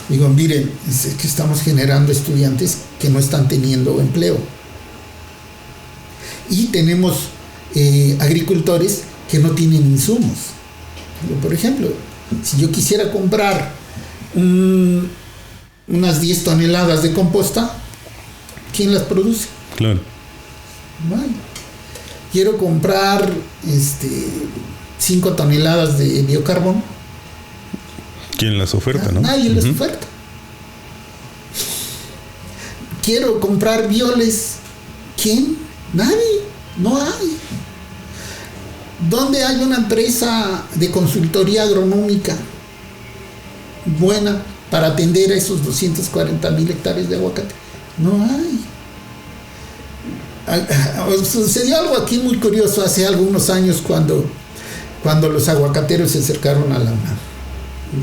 Digo, miren, es que estamos generando estudiantes que no están teniendo empleo. Y tenemos agricultores que no tienen insumos. Por ejemplo, si yo quisiera comprar unas 10 toneladas de composta, ¿quién las produce? Claro. Bueno, quiero comprar 5 toneladas de biocarbón. ¿Quién las oferta, no? Nadie las oferta. Quiero comprar violes. ¿Quién? Nadie. No hay. ¿Dónde hay una empresa de consultoría agronómica buena para atender a esos 240,000 hectáreas de aguacate? No hay. Sucedió algo aquí muy curioso hace algunos años cuando los aguacateros se acercaron a la UNAM.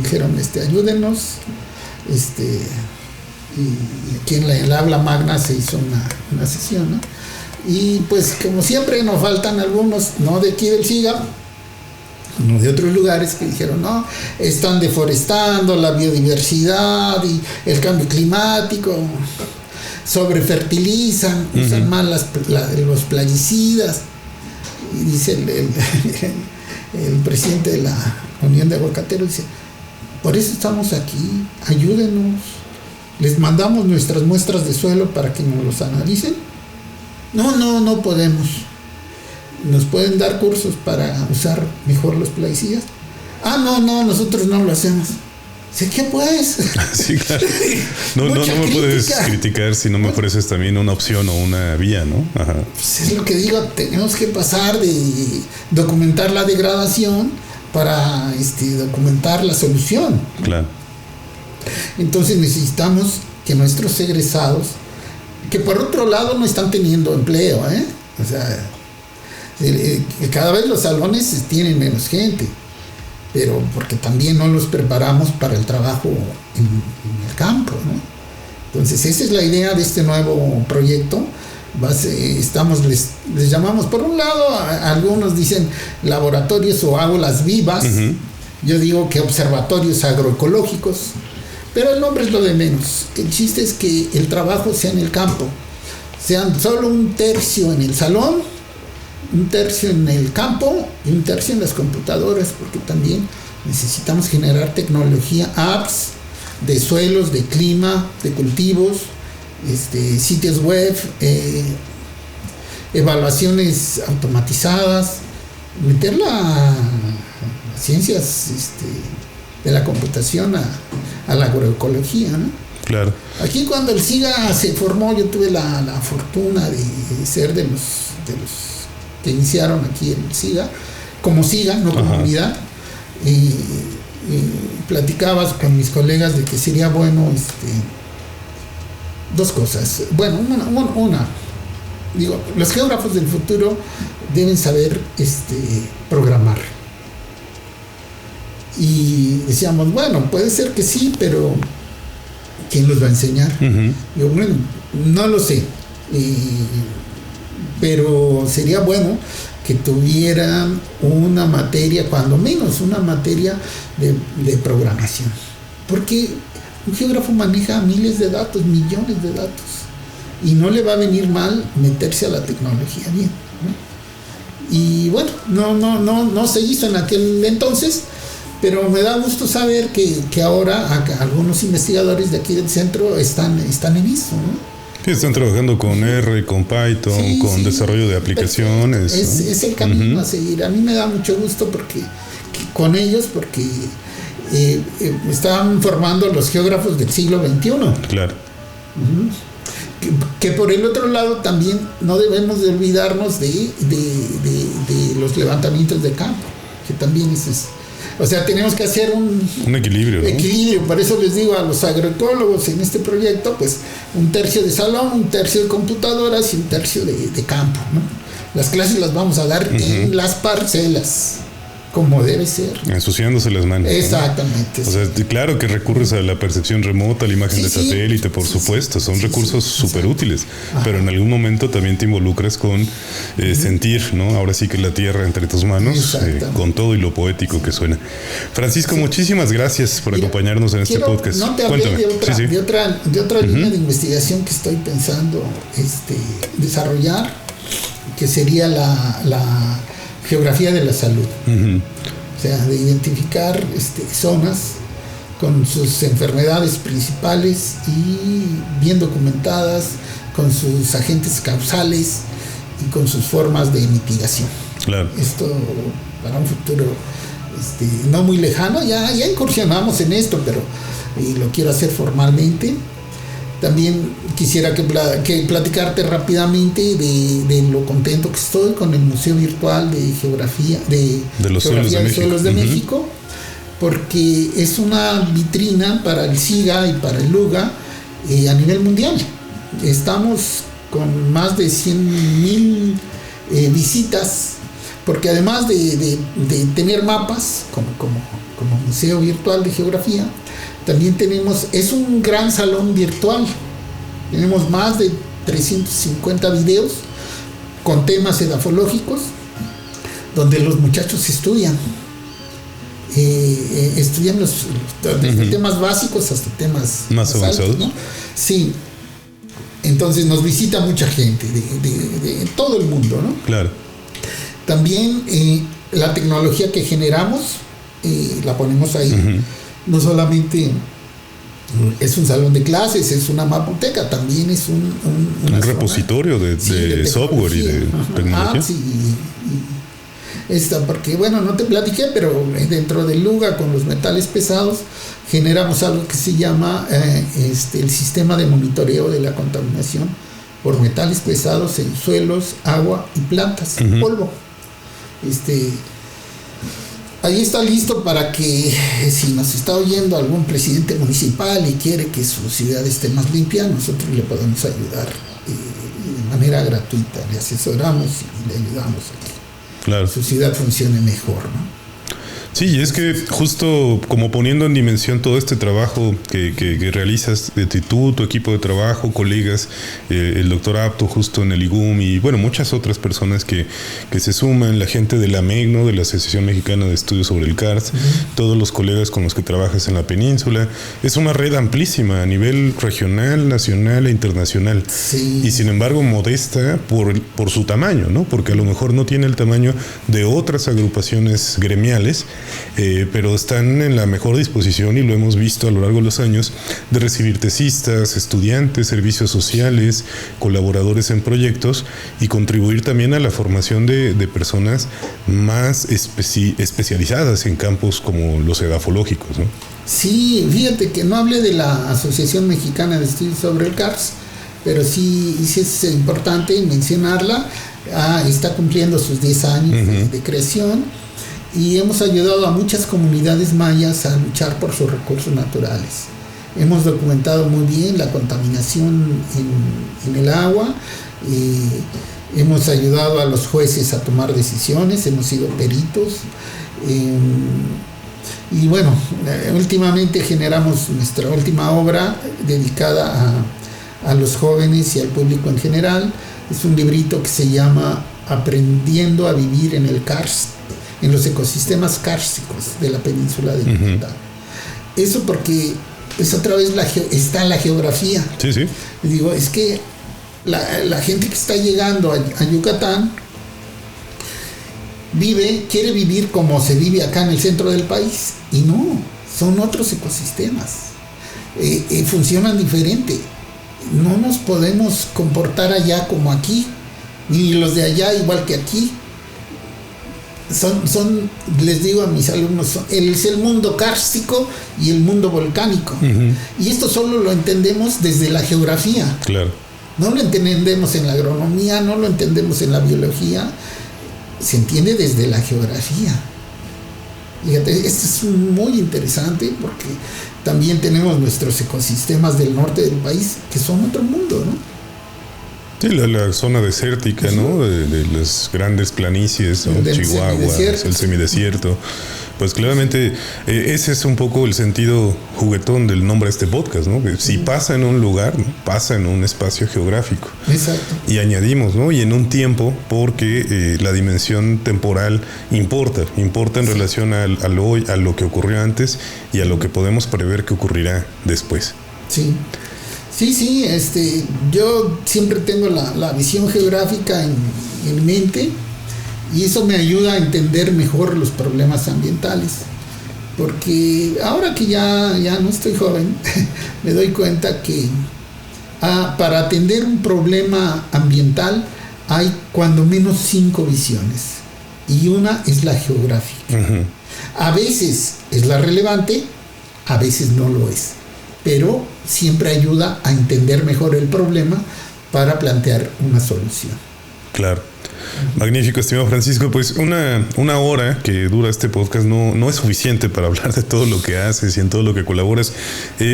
Dijeron, ayúdenos, y aquí en el aula magna se hizo una sesión, ¿no? Y pues como siempre nos faltan algunos, no de aquí del SIGA, no de otros lugares, que dijeron, no, están deforestando la biodiversidad y el cambio climático, sobrefertilizan, usan mal los plaguicidas. Y dice el presidente de la Unión de Aguacateros, dice, por eso estamos aquí, ayúdenos, les mandamos nuestras muestras de suelo para que nos los analicen. No podemos. ¿Nos pueden dar cursos para usar mejor los plaguicidas? No, nosotros no lo hacemos. ¿Sí qué pues? Sí, claro. No me puedes criticar si no me ofreces también una opción o una vía, ¿no? Ajá. Pues es lo que digo, tenemos que pasar de documentar la degradación para documentar la solución. Claro. Entonces necesitamos que nuestros egresados, que por otro lado no están teniendo empleo, o sea, cada vez los salones tienen menos gente, pero porque también no los preparamos para el trabajo en el campo, ¿no? Entonces esa es la idea de este nuevo proyecto. Les llamamos, por un lado, algunos dicen laboratorios o aulas vivas, yo digo que observatorios agroecológicos, pero el nombre es lo de menos. El chiste es que el trabajo sea en el campo, sean solo un tercio en el salón, un tercio en el campo y un tercio en las computadoras, porque también necesitamos generar tecnología, apps de suelos, de clima, de cultivos, sitios web, evaluaciones automatizadas, meter las ciencias de la computación a la agroecología, ¿no? Claro. Aquí cuando el SIGA se formó, yo tuve la fortuna de ser de los que iniciaron aquí el SIGA, como SIGA, no como unidad, y platicabas con mis colegas de que sería bueno dos cosas. Bueno, una, digo, los geógrafos del futuro deben saber programar. Y decíamos, bueno, puede ser que sí, pero ¿quién los va a enseñar? Digo, bueno, no lo sé, pero sería bueno que tuvieran una materia, cuando menos una materia de programación, porque un geógrafo maneja miles de datos, millones de datos, y no le va a venir mal meterse a la tecnología bien, ¿no? Y bueno, no se hizo en aquel entonces, pero me da gusto saber que ahora algunos investigadores de aquí del centro están en eso, ¿no? Sí, están trabajando con R, con Python, con desarrollo de aplicaciones. Es el camino a seguir. A mí me da mucho gusto con ellos, porque estaban formando los geógrafos del siglo XXI. Claro. Que por el otro lado también no debemos de olvidarnos de los levantamientos de campo, que también es. O sea, tenemos que hacer un equilibrio, ¿no? Por eso les digo a los agroecólogos en este proyecto, pues un tercio de salón, un tercio de computadoras y un tercio de campo, ¿no? Las clases las vamos a dar en las parcelas, como debe ser. Ensuciándose las manos. Exactamente. ¿No? O sea, claro que recurres a la percepción remota, a la imagen de satélite, por supuesto, son recursos súper útiles, pero en algún momento también te involucras con sentir, ¿no? Ahora sí que la tierra entre tus manos, con todo y lo poético que suena. Francisco, muchísimas gracias por acompañarnos en este podcast. No te hablé de otra línea de investigación que estoy pensando desarrollar, que sería la geografía de la salud, o sea, de identificar zonas con sus enfermedades principales y bien documentadas, con sus agentes causales y con sus formas de mitigación. Claro. Esto para un futuro no muy lejano, ya incursionamos en esto, pero lo quiero hacer formalmente. También quisiera que platicarte rápidamente de lo contento que estoy con el Museo Virtual de Geografía de los Suelos de México, porque es una vitrina para el SIGA y para el LUGA a nivel mundial. Estamos con más de 100,000 visitas, porque además de tener mapas como Museo Virtual de Geografía, también es un gran salón virtual. Tenemos más de 350 videos con temas edafológicos, donde los muchachos estudian desde temas básicos hasta temas más avanzados, ¿no? Sí. Entonces nos visita mucha gente de todo el mundo, ¿no? Claro. También la tecnología que generamos la ponemos ahí. No solamente es un salón de clases, es una mapoteca, también es un repositorio de software y de tecnología. Porque no te platiqué, pero dentro del LUGA con los metales pesados generamos algo que se llama el sistema de monitoreo de la contaminación por metales pesados en suelos, agua y plantas, polvo. Ahí está listo para que si nos está oyendo algún presidente municipal y quiere que su ciudad esté más limpia, nosotros le podemos ayudar de manera gratuita, le asesoramos y le ayudamos a que su ciudad funcione mejor, ¿no? Sí, y es que justo como poniendo en dimensión todo este trabajo que realizas, tu equipo de trabajo, colegas, el doctor Abto justo en el IGUM y muchas otras personas que se suman, la gente de la AMEC, ¿no? De la Asociación Mexicana de Estudios sobre el CARS, todos los colegas con los que trabajas en la península, es una red amplísima a nivel regional, nacional e internacional. Sí. Y sin embargo modesta por su tamaño, ¿no? Porque a lo mejor no tiene el tamaño de otras agrupaciones gremiales, pero están en la mejor disposición, y lo hemos visto a lo largo de los años, de recibir tesistas, estudiantes, servicios sociales, colaboradores en proyectos, y contribuir también a la formación de personas más especializadas en campos como los edafológicos, ¿no? Sí, fíjate que no hablé de la Asociación Mexicana de Estudios sobre el CARS, pero sí es importante mencionarla. Está cumpliendo sus 10 años de creación, y hemos ayudado a muchas comunidades mayas a luchar por sus recursos naturales. Hemos documentado muy bien la contaminación en el agua, hemos ayudado a los jueces a tomar decisiones, hemos sido peritos, y últimamente generamos nuestra última obra dedicada a los jóvenes y al público en general. Es un librito que se llama Aprendiendo a vivir en el Karst, en los ecosistemas kársticos de la península de Yucatán. Eso porque es otra vez está la geografía. Sí, sí. Digo, es que la gente que está llegando a Yucatán quiere vivir como se vive acá en el centro del país, y no, son otros ecosistemas, funcionan diferente. No nos podemos comportar allá como aquí, ni los de allá igual que aquí. Les digo a mis alumnos, es el mundo kárstico y el mundo volcánico. Y esto solo lo entendemos desde la geografía. Claro. No lo entendemos en la agronomía, no lo entendemos en la biología. Se entiende desde la geografía. Fíjate, esto es muy interesante porque también tenemos nuestros ecosistemas del norte del país que son otro mundo, ¿no? Sí, la zona desértica, ¿no? De las grandes planicies, ¿no? Chihuahua, el semidesierto. Pues claramente ese es un poco el sentido juguetón del nombre de este podcast, ¿no? Que si pasa en un lugar, ¿no? Pasa en un espacio geográfico. Exacto. Y añadimos, ¿no? Y en un tiempo, porque la dimensión temporal importa en relación al hoy, a lo que ocurrió antes y a lo que podemos prever que ocurrirá después. Sí. Sí, yo siempre tengo la visión geográfica en mente y eso me ayuda a entender mejor los problemas ambientales. Porque ahora que ya no estoy joven, me doy cuenta que para atender un problema ambiental hay cuando menos 5 visiones y una es la geográfica. Uh-huh. A veces es la relevante, a veces no lo es. Pero siempre ayuda a entender mejor el problema para plantear una solución. Claro. Magnífico, estimado Francisco. Pues una hora que dura este podcast no es suficiente para hablar de todo lo que haces y en todo lo que colaboras.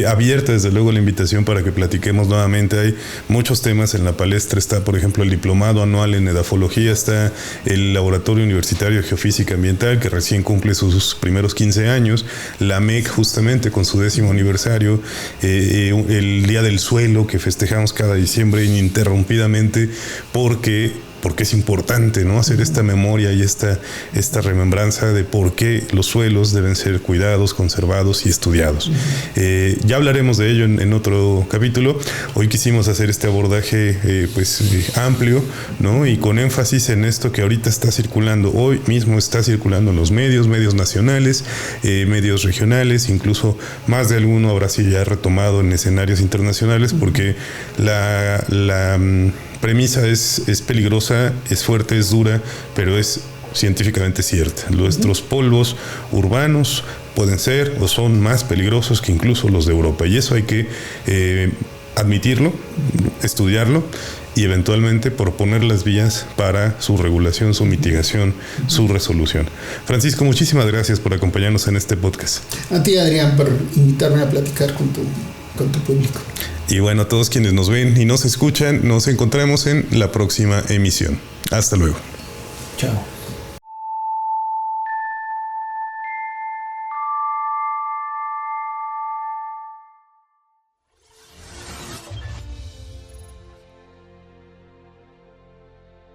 Abierta desde luego la invitación para que platiquemos nuevamente. Hay muchos temas en la palestra. Está, por ejemplo, el diplomado anual en edafología. Está el Laboratorio Universitario de Geofísica Ambiental, que recién cumple sus primeros 15 años. La MEC, justamente, con su 10º aniversario. El Día del Suelo, que festejamos cada diciembre ininterrumpidamente, porque es importante, ¿no? Hacer esta memoria y esta remembranza de por qué los suelos deben ser cuidados, conservados y estudiados. Ya hablaremos de ello en otro capítulo. Hoy quisimos hacer este abordaje amplio, ¿no? Y con énfasis en esto que ahorita está circulando, hoy mismo está circulando en los medios nacionales, medios regionales, incluso más de alguno habrá sido ya retomado en escenarios internacionales, porque la premisa es peligrosa, es fuerte, es dura, pero es científicamente cierta. Nuestros polvos urbanos pueden ser o son más peligrosos que incluso los de Europa, y eso hay que admitirlo, estudiarlo y eventualmente proponer las vías para su regulación, su mitigación, su resolución. Francisco, muchísimas gracias por acompañarnos en este podcast. A ti, Adrián, por invitarme a platicar con tu público. Y bueno, a todos quienes nos ven y nos escuchan, nos encontramos en la próxima emisión. Hasta luego. Chao.